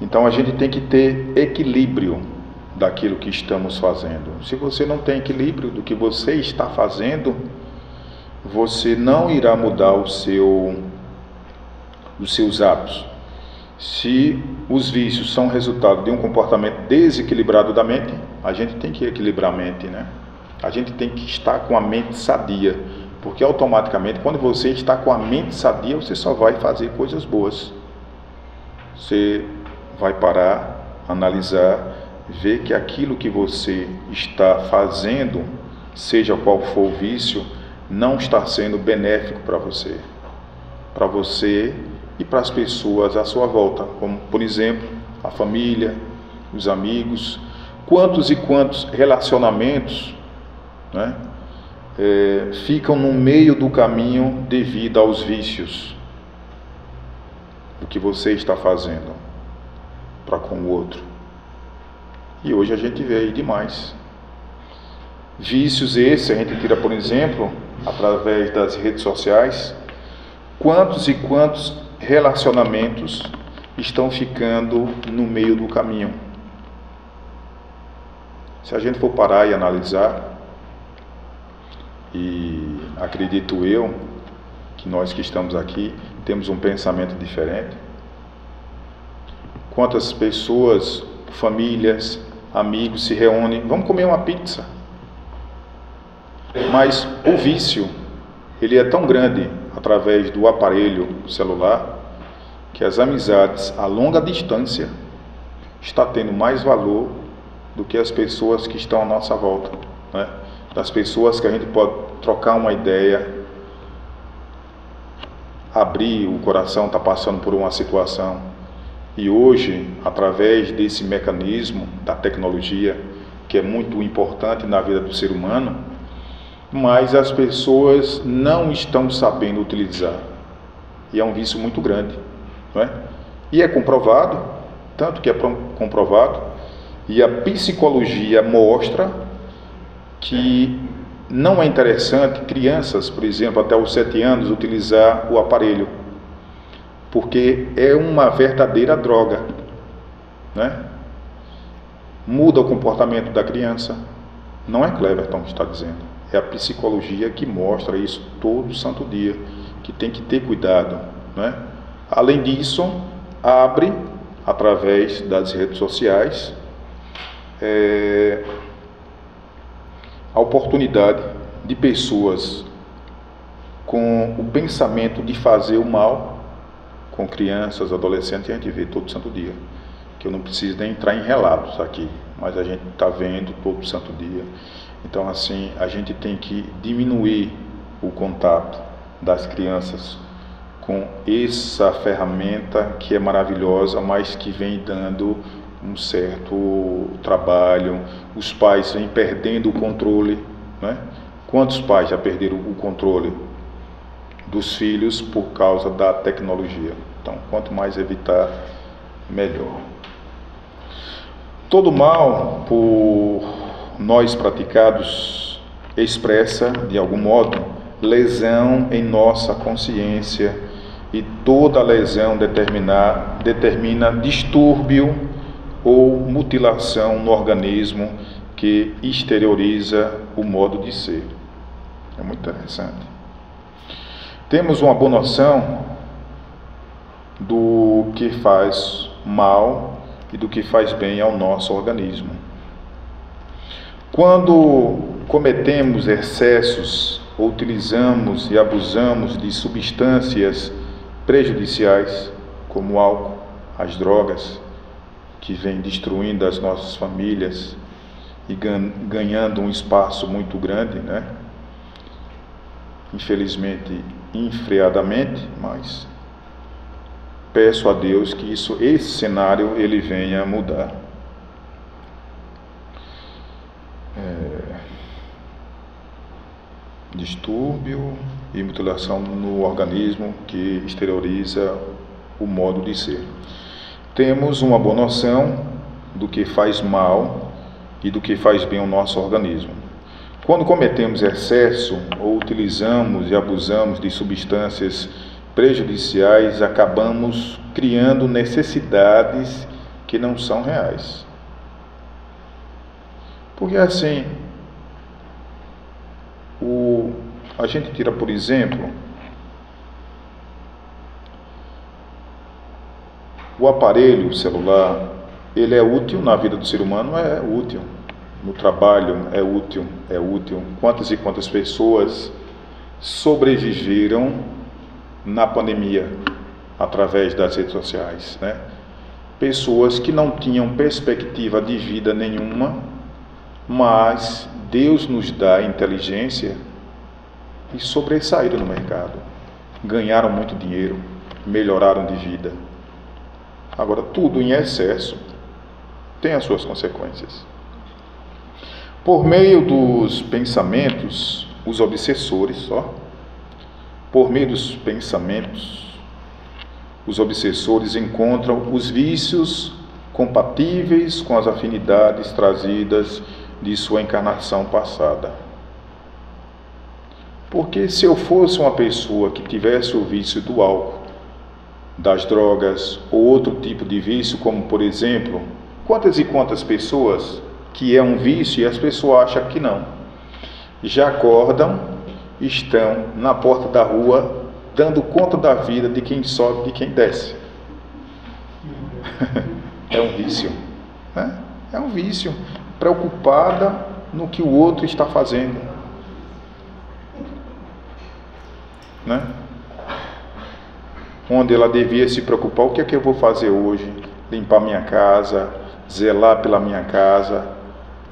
Então a gente tem que ter equilíbrio daquilo que estamos fazendo. Se você não tem equilíbrio do que você está fazendo, você não irá mudar os seus hábitos. Se os vícios são resultado de um comportamento desequilibrado da mente, a gente tem que equilibrar a mente, né? A gente tem que estar com a mente sadia, porque automaticamente, quando você está com a mente sadia, você só vai fazer coisas boas. Você vai parar, analisar, ver que aquilo que você está fazendo, seja qual for o vício, não está sendo benéfico para você e para as pessoas à sua volta, como por exemplo a família, os amigos. Quantos e quantos relacionamentos, né, ficam no meio do caminho devido aos vícios do que você está fazendo para com o outro. E hoje a gente vê aí demais. Vícios esses, a gente tira, por exemplo, através das redes sociais, quantos e quantos relacionamentos estão ficando no meio do caminho. Se a gente for parar e analisar, e acredito eu, que nós que estamos aqui, temos um pensamento diferente. Quantas pessoas, famílias, amigos se reúnem, vamos comer uma pizza. Mas o vício, ele é tão grande através do aparelho celular, que as amizades a longa distância está tendo mais valor do que as pessoas que estão à nossa volta, né? Das pessoas que a gente pode trocar uma ideia, abrir o coração, está passando por uma situação. E hoje, através desse mecanismo da tecnologia, que é muito importante na vida do ser humano, mas as pessoas não estão sabendo utilizar. E é um vício muito grande, não é? E é comprovado, tanto que é comprovado, e a psicologia mostra que não é interessante crianças, por exemplo, até os 7 anos, utilizar o aparelho, porque é uma verdadeira droga, né? Muda o comportamento da criança. Não é Cleverton que está dizendo, é a psicologia que mostra isso todo santo dia, que tem que ter cuidado, né? Além disso, abre, através das redes sociais, a oportunidade de pessoas com o pensamento de fazer o mal com crianças, adolescentes, a gente vê todo santo dia, que eu não preciso nem entrar em relatos aqui, mas a gente está vendo todo santo dia. Então, assim, a gente tem que diminuir o contato das crianças com essa ferramenta que é maravilhosa, mas que vem dando um certo trabalho. Os pais vêm perdendo o controle, né? Quantos pais já perderam o controle dos filhos por causa da tecnologia? Então, quanto mais evitar, melhor. Todo mal por nós praticados expressa, de algum modo, lesão em nossa consciência, e toda lesão determina distúrbio ou mutilação no organismo que exterioriza o modo de ser. É muito interessante. Temos uma boa noção do que faz mal e do que faz bem ao nosso organismo. Quando cometemos excessos ou utilizamos e abusamos de substâncias prejudiciais, como o álcool, as drogas, que vêm destruindo as nossas famílias e ganhando um espaço muito grande, né? Infelizmente, enfreadamente, mas peço a Deus que esse cenário ele venha a mudar. Distúrbio e mutilação no organismo que exterioriza o modo de ser. Temos uma boa noção do que faz mal e do que faz bem ao nosso organismo. Quando cometemos excesso ou utilizamos e abusamos de substâncias prejudiciais, acabamos criando necessidades que não são reais. Porque assim, a gente tira, por exemplo, o aparelho celular, ele é útil na vida do ser humano? É útil. No trabalho é útil, é útil. Quantas e quantas pessoas sobreviveram na pandemia através das redes sociais, né? Pessoas que não tinham perspectiva de vida nenhuma, mas Deus nos dá inteligência e sobressaíram no mercado, ganharam muito dinheiro, melhoraram de vida. Agora, tudo em excesso tem as suas consequências. Por meio dos pensamentos, os obsessores, por meio dos pensamentos, os obsessores encontram os vícios compatíveis com as afinidades trazidas de sua encarnação passada. Porque se eu fosse uma pessoa que tivesse o vício do álcool, das drogas ou outro tipo de vício, como por exemplo, quantas e quantas pessoas que é um vício e as pessoas acham que não, já acordam, estão na porta da rua dando conta da vida de quem sobe e de quem desce. É um vício, né? É um vício, preocupada no que o outro está fazendo, né? Onde ela devia se preocupar, o que é que eu vou fazer hoje? Limpar minha casa, zelar pela minha casa,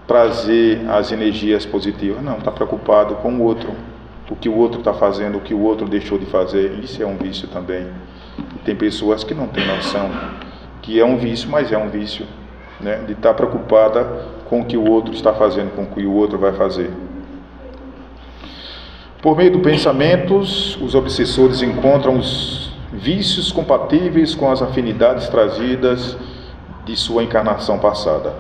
trazer as energias positivas. Não, está preocupado com o outro, o que o outro está fazendo, o que o outro deixou de fazer. Isso é um vício também. E tem pessoas que não têm noção que é um vício, mas é um vício, né? De estar preocupada com o que o outro está fazendo, com o que o outro vai fazer. Por meio dos pensamentos, os obsessores encontram os vícios compatíveis com as afinidades trazidas de sua encarnação passada.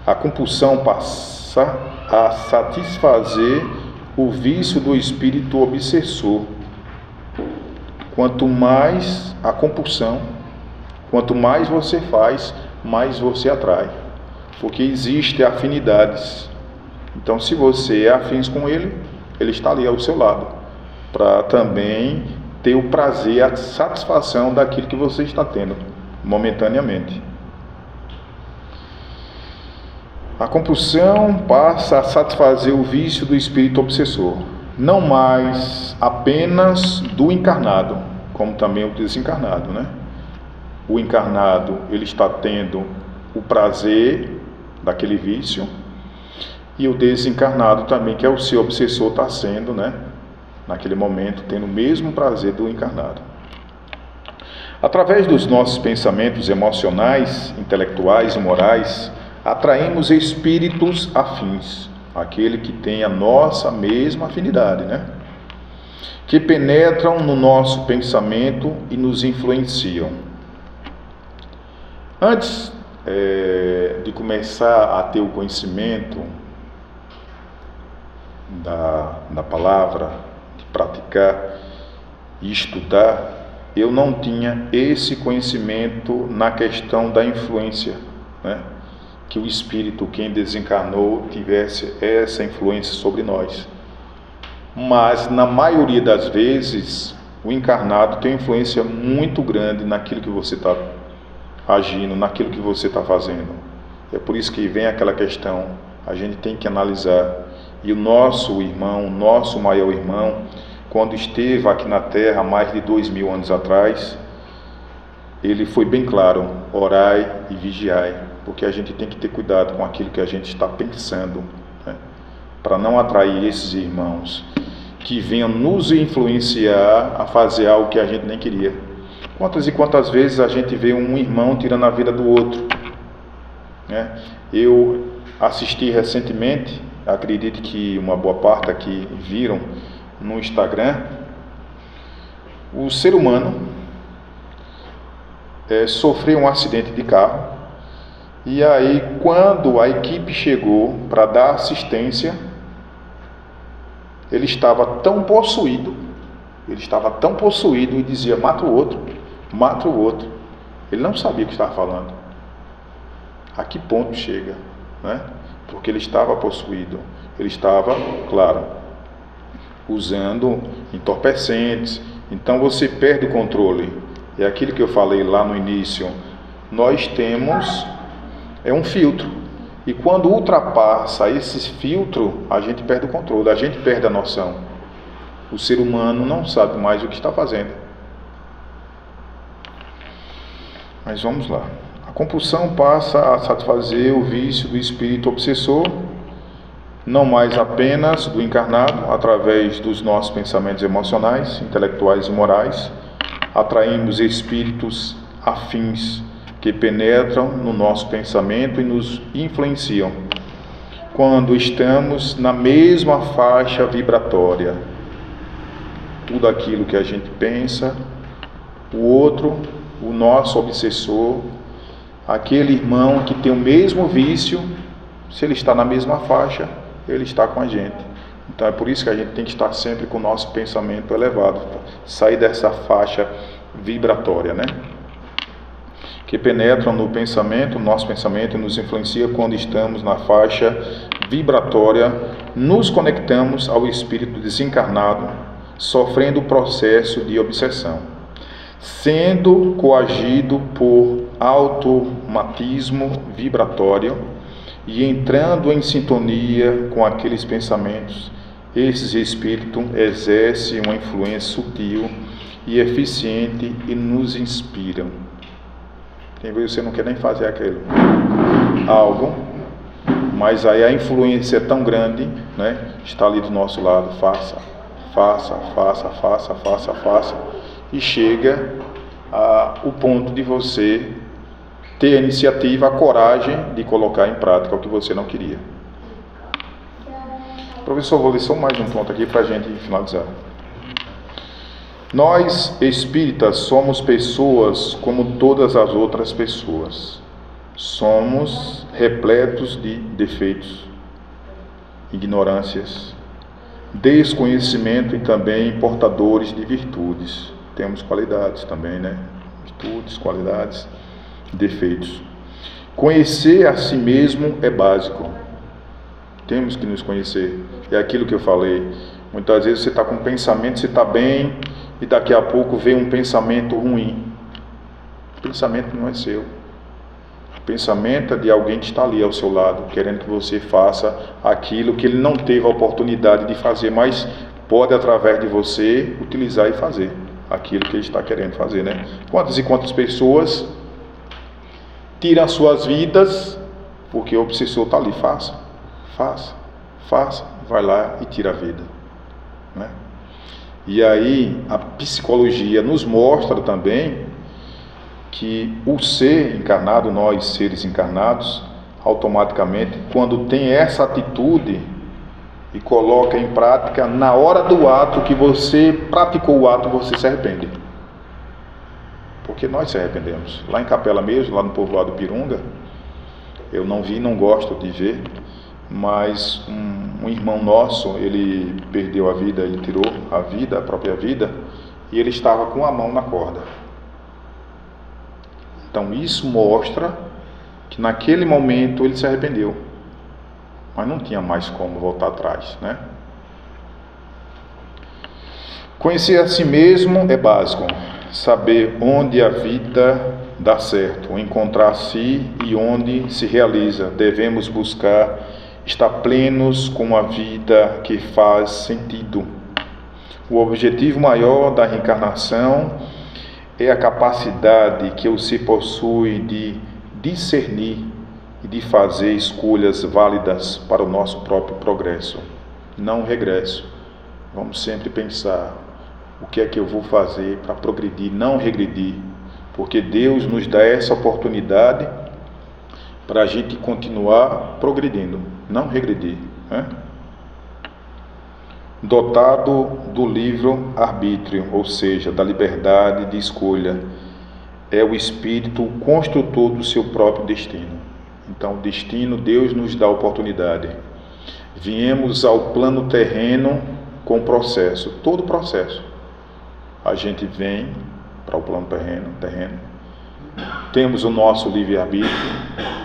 A compulsão passa a satisfazer o vício do espírito obsessor. Quanto mais a compulsão, quanto mais você faz, mais você atrai. Porque existem afinidades. Então, se você é afins com ele, ele está ali ao seu lado, para também ter o prazer, a satisfação daquilo que você está tendo, momentaneamente. A compulsão passa a satisfazer o vício do espírito obsessor, não mais apenas do encarnado, como também o desencarnado, né? O encarnado, ele está tendo o prazer daquele vício, e o desencarnado também, que é o seu obsessor, está sendo, né, naquele momento, tendo o mesmo prazer do encarnado. Através dos nossos pensamentos emocionais, intelectuais e morais, atraímos espíritos afins, aquele que tem a nossa mesma afinidade, né? Que penetram no nosso pensamento e nos influenciam. Antes de começar a ter o conhecimento da palavra, de praticar e estudar, eu não tinha esse conhecimento na questão da influência, né? Que o espírito, quem desencarnou, tivesse essa influência sobre nós. Mas na maioria das vezes o encarnado tem influência muito grande naquilo que você está agindo, naquilo que você está fazendo. É por isso que vem aquela questão, a gente tem que analisar. E o nosso irmão, o nosso maior irmão, quando esteve aqui na Terra há mais de 2000 anos atrás, ele foi bem claro: orai e vigiai, porque a gente tem que ter cuidado com aquilo que a gente está pensando, né? Para não atrair esses irmãos que venham nos influenciar a fazer algo que a gente nem queria. Quantas e quantas vezes a gente vê um irmão tirando a vida do outro, né? Eu assisti recentemente, acredito que uma boa parte aqui viram no Instagram, o ser humano sofreu um acidente de carro, e aí quando a equipe chegou para dar assistência, ele estava tão possuído e dizia: mata o outro, mata o outro. Ele não sabia o que estava falando. A que ponto chega, né? Porque ele estava possuído, ele estava, claro, usando entorpecentes. Então você perde o controle. É aquilo que eu falei lá no início. Nós temos um filtro, e quando ultrapassa esse filtro, a gente perde o controle, a gente perde a noção. O ser humano não sabe mais o que está fazendo. Mas vamos lá. A compulsão passa a satisfazer o vício do espírito obsessor, não mais apenas do encarnado, através dos nossos pensamentos emocionais, intelectuais e morais. Atraímos espíritos afins que penetram no nosso pensamento e nos influenciam quando estamos na mesma faixa vibratória. Tudo aquilo que a gente pensa, o outro, o nosso obsessor, aquele irmão que tem o mesmo vício, se ele está na mesma faixa, ele está com a gente. Então é por isso que a gente tem que estar sempre com o nosso pensamento elevado, sair dessa faixa vibratória, né? Que penetram no pensamento, nosso pensamento, e nos influencia quando estamos na faixa vibratória, nos conectamos ao espírito desencarnado, sofrendo o processo de obsessão, sendo coagido por automatismo vibratório e entrando em sintonia com aqueles pensamentos. Esses espíritos exercem uma influência sutil e eficiente e nos inspiram. Tem vezes você não quer nem fazer aquilo, algo, mas aí a influência é tão grande, né? Está ali do nosso lado, faça, e chega ao ponto de você ter a iniciativa, a coragem de colocar em prática o que você não queria. Professor, vou ler só mais um ponto aqui para a gente finalizar. Nós, espíritas, somos pessoas como todas as outras pessoas. Somos repletos de defeitos, ignorâncias, desconhecimento e também portadores de virtudes. Temos qualidades também, né? Virtudes, qualidades, defeitos. Conhecer a si mesmo é básico. Temos que nos conhecer. É aquilo que eu falei. Muitas vezes você está com um pensamento, você está bem, e daqui a pouco vem um pensamento ruim. O pensamento não é seu. O pensamento é de alguém que está ali ao seu lado, querendo que você faça aquilo que ele não teve a oportunidade de fazer, mas pode, através de você, utilizar e fazer aquilo que ele está querendo fazer, né? Quantas e quantas pessoas tiram as suas vidas porque o obsessor está ali, faça, vai lá e tira a vida, né? E aí a psicologia nos mostra também que o ser encarnado, nós seres encarnados, automaticamente, quando tem essa atitude e coloca em prática, na hora do ato que você praticou o ato, você se arrepende. Porque nós se arrependemos. Lá em Capela mesmo, lá no povoado Pirunga, eu não vi, não gosto de ver, mas um irmão nosso, ele perdeu a vida, ele tirou a vida, a própria vida, e ele estava com a mão na corda. Então isso mostra que naquele momento ele se arrependeu, mas não tinha mais como voltar atrás, né? Conhecer a si mesmo é básico. Saber onde a vida dá certo, encontrar a si e onde se realiza. Devemos buscar estar plenos com a vida que faz sentido. O objetivo maior da reencarnação é a capacidade que o ser possui de discernir e de fazer escolhas válidas para o nosso próprio progresso, não regresso. Vamos sempre pensar: o que é que eu vou fazer para progredir, não regredir? Porque Deus nos dá essa oportunidade para a gente continuar progredindo, não regredir, né? Dotado do livre-arbítrio, ou seja, da liberdade de escolha, é o espírito construtor do seu próprio destino. Então, o destino, Deus nos dá a oportunidade. Viemos ao plano terreno com processo, todo processo. A gente vem para o plano terreno. Temos o nosso livre-arbítrio.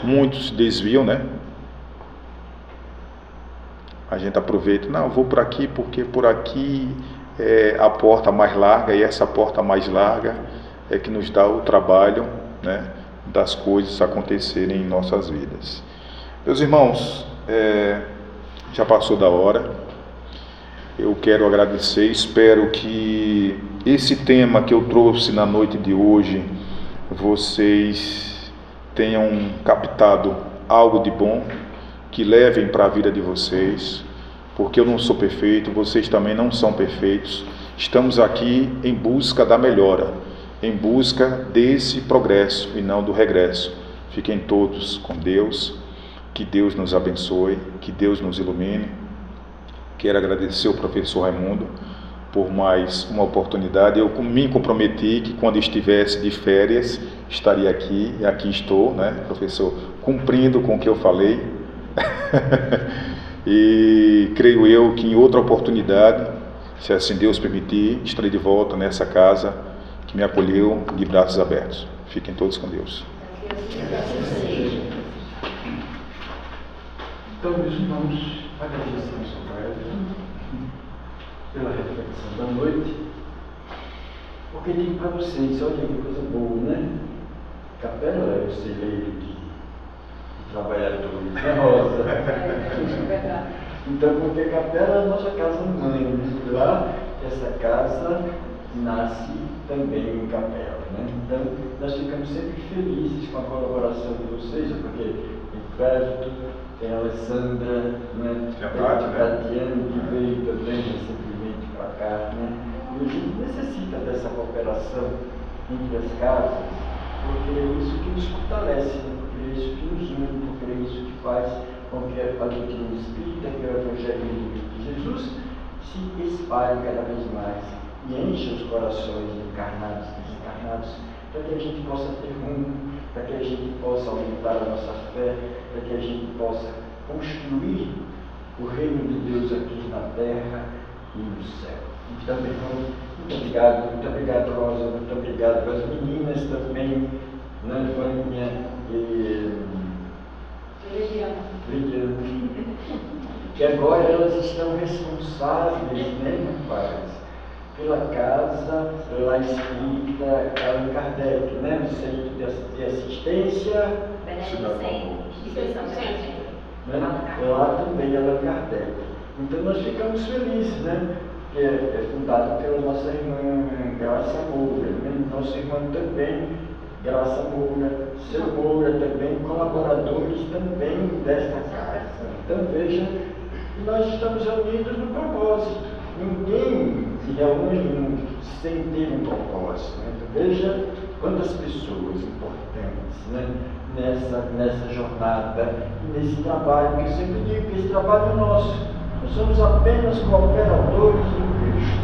Muitos desviam, né? A gente aproveita, não, vou por aqui porque por aqui é a porta mais larga, e essa porta mais larga é que nos dá o trabalho, né, das coisas acontecerem em nossas vidas. Meus irmãos, já passou da hora. Eu quero agradecer, espero que esse tema que eu trouxe na noite de hoje, vocês tenham captado algo de bom, que levem para a vida de vocês, porque eu não sou perfeito, vocês também não são perfeitos. Estamos aqui em busca da melhora, em busca desse progresso e não do regresso. Fiquem todos com Deus, que Deus nos abençoe, que Deus nos ilumine. Quero agradecer ao professor Raimundo por mais uma oportunidade. Eu me comprometi que quando estivesse de férias estaria aqui, e aqui estou, né, professor, cumprindo com o que eu falei. E creio eu que em outra oportunidade, se assim Deus permitir, estarei de volta nessa casa que me acolheu de braços abertos. Fiquem todos com Deus. Então, meus irmãos, agradecemos ao Pai pela reflexão da noite, porque digo para vocês, olha que coisa boa, né? Capela é o celeiro de trabalhadores, né, Rosa? Então, porque Capela é a nossa casa mãe, né? Lá, essa casa nasce também em Capela, né? Então, nós ficamos sempre felizes com a colaboração de vocês, porque em crédito tem a Alessandra, né? Tem a Tatiana, que veio também recentemente para cá, né? E a gente necessita dessa cooperação entre as casas, porque é isso que nos fortalece, né? Porque é isso que nos une, porque é isso que faz com que a doutrina espírita, que é o Evangelho de Jesus, se espalhe cada vez mais e enche os corações encarnados e desencarnados, para que a gente possa ter rumo, para que a gente possa aumentar a nossa fé, para que a gente possa construir o reino de Deus aqui na terra e no céu. E também, muito obrigado, Rosa, muito obrigado às meninas também, né, Vânia e Lidiana, que agora elas estão responsáveis, né, rapaz, pela casa lá escrita Allan Kardec, né, no Centro de Assistência né, lá também Allan Kardec. Então nós ficamos felizes, né, que é fundado pela nossa irmã Graça Moura, né, nosso irmão também, Graça Moura, seu Moura também, colaboradores também desta casa. Então veja, nós estamos reunidos no propósito. Ninguém se reúne sem ter um propósito. Né? Então, veja quantas pessoas importantes, né? nessa jornada e nesse trabalho, que eu sempre digo que esse trabalho é nosso. Nós somos apenas cooperadores do Cristo.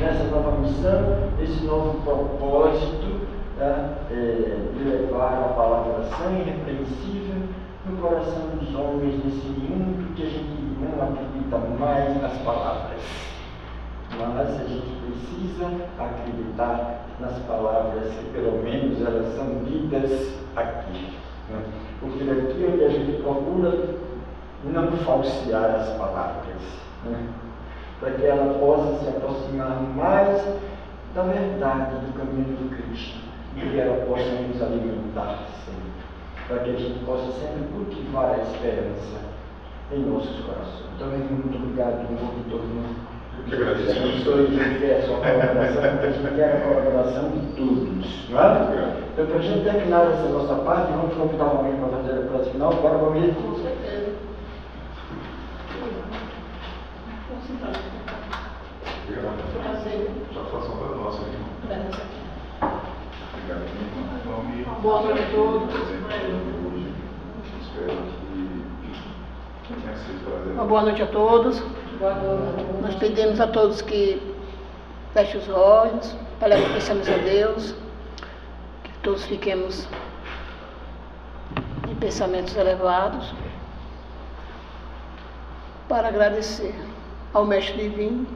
Nessa nova missão, esse novo propósito, tá? De levar a palavra sã e irrepreensível no coração dos homens nesse mundo que a gente não acredita mais nas palavras. Mas a gente precisa acreditar nas palavras, que pelo menos elas são ditas aqui. Né? Porque daqui é onde a gente procura não falsear as palavras, né? Para que ela possa se aproximar mais da verdade do caminho do Cristo, e que ela possa nos alimentar sempre, para que a gente possa sempre cultivar a esperança em nossos corações. Então, muito obrigado, meu doutor. Eu que agradeço. A gente quer a sua colaboração, porque a gente quer a colaboração de todos. Não é? Então, para a gente terminar essa nossa parte, vamos convidar o amigo para fazer a frase final. Bora, Valmir. Com certeza. Satisfação para nossa, irmão. Obrigado, irmão. Boa noite a todos. Espero que tenha sido prazer. Uma boa noite a todos. Boa noite. Nós pedimos a todos que fechem os olhos, elevem pensamentos a Deus, que todos fiquemos em pensamentos elevados, para agradecer ao Mestre Divino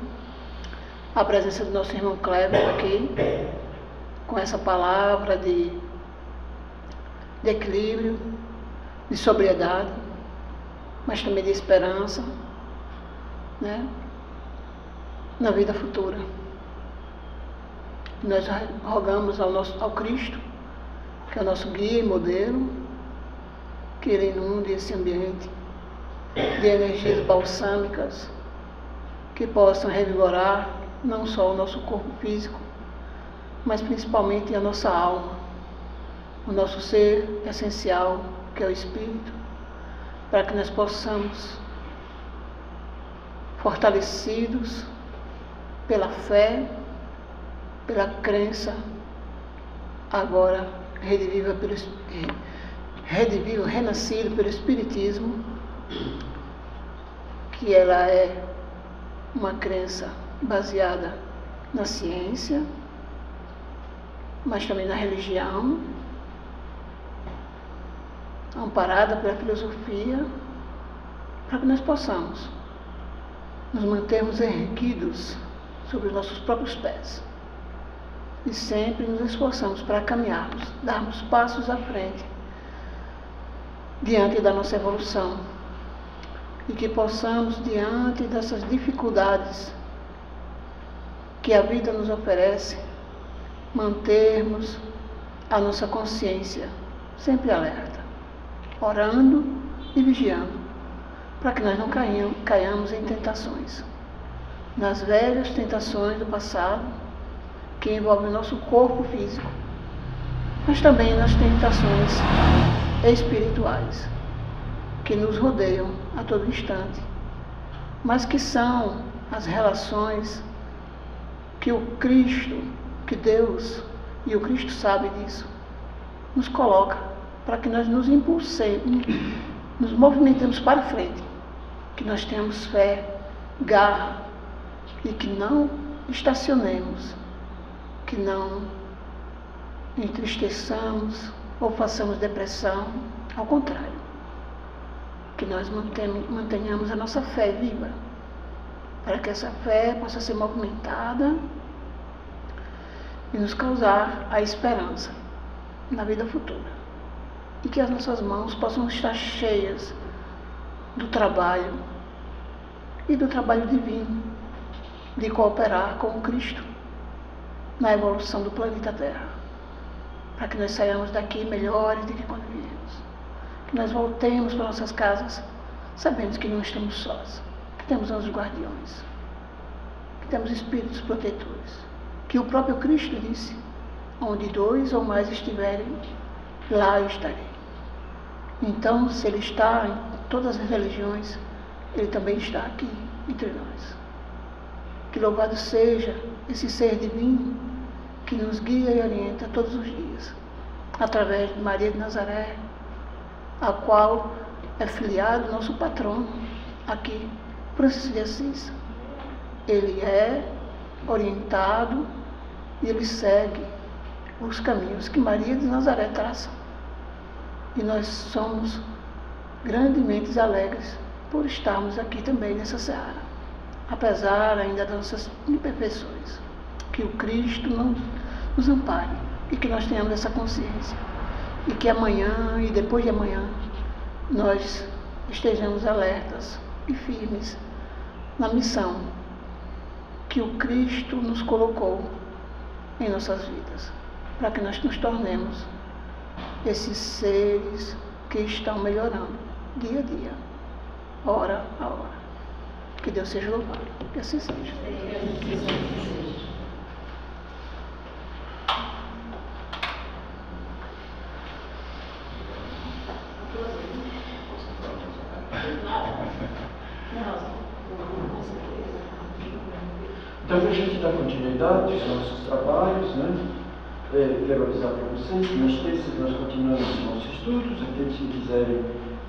a presença do nosso irmão Cleber aqui, com essa palavra de equilíbrio, de sobriedade, mas também de esperança, né, na vida futura. Nós rogamos ao Cristo, que é o nosso guia e modelo, que Ele inunde esse ambiente de energias balsâmicas que possam revigorar não só o nosso corpo físico, mas principalmente a nossa alma, o nosso ser essencial, que é o Espírito, para que nós possamos, fortalecidos pela fé, pela crença, agora renascido pelo Espiritismo, que ela é uma crença baseada na ciência, mas também na religião, amparada pela filosofia, para que nós possamos nos mantermos erguidos sobre os nossos próprios pés e sempre nos esforçamos para caminharmos, darmos passos à frente diante da nossa evolução, e que possamos, diante dessas dificuldades que a vida nos oferece, mantermos a nossa consciência sempre alerta, orando e vigiando, para que nós não caiamos em tentações, nas velhas tentações do passado, que envolvem o nosso corpo físico, mas também nas tentações espirituais. que nos rodeiam a todo instante, mas que são as relações que o Cristo, que Deus, e o Cristo sabe disso, nos coloca para que nós nos impulsemos, nos movimentemos para frente, que nós tenhamos fé, garra e que não estacionemos, que não entristeçamos ou façamos depressão, ao contrário, que nós mantenhamos a nossa fé viva, para que essa fé possa ser movimentada e nos causar a esperança na vida futura. E que as nossas mãos possam estar cheias do trabalho e do trabalho divino, de cooperar com o Cristo na evolução do planeta Terra, para que nós saiamos daqui melhores do que quando viemos, que nós voltemos para nossas casas sabendo que não estamos sós, que temos anjos guardiões, que temos espíritos protetores, que o próprio Cristo disse: onde 2 ou mais estiverem, lá eu estarei. Então, se Ele está em todas as religiões, Ele também está aqui entre nós. Que louvado seja esse ser divino que nos guia e orienta todos os dias, através de Maria de Nazaré, a qual é filiado nosso patrono aqui, Francisco de Assis. Ele é orientado e ele segue os caminhos que Maria de Nazaré traça. E nós somos grandemente alegres por estarmos aqui também nessa seara, apesar ainda das nossas imperfeições. Que o Cristo não nos ampare e que nós tenhamos essa consciência. E que amanhã e depois de amanhã nós estejamos alertas e firmes na missão que o Cristo nos colocou em nossas vidas, para que nós nos tornemos esses seres que estão melhorando dia a dia, hora a hora. Que Deus seja louvado, que assim seja. Então, a gente dá continuidade aos nossos trabalhos, né? Quero avisar para vocês que nas terças nós continuamos os nossos estudos. Aqueles que quiserem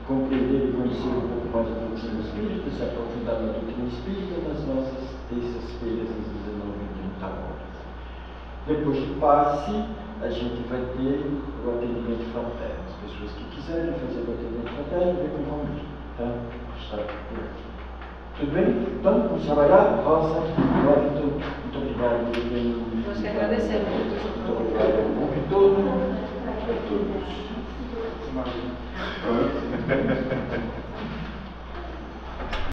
compreender e conhecer um pouco mais a doutrina espírita, se aprofundar na doutrina espírita, nas nossas terças-feiras às 19h30. Depois do passe, a gente vai ter o atendimento fraterno. As pessoas que quiserem fazer o atendimento fraterno, vem com vão vir. Tá? Está por aqui. Tudo bem? Então, vamos trabalhar? Rosa, muito obrigado. Nós que agradecemos. Muito obrigado ao povo todo, a todos.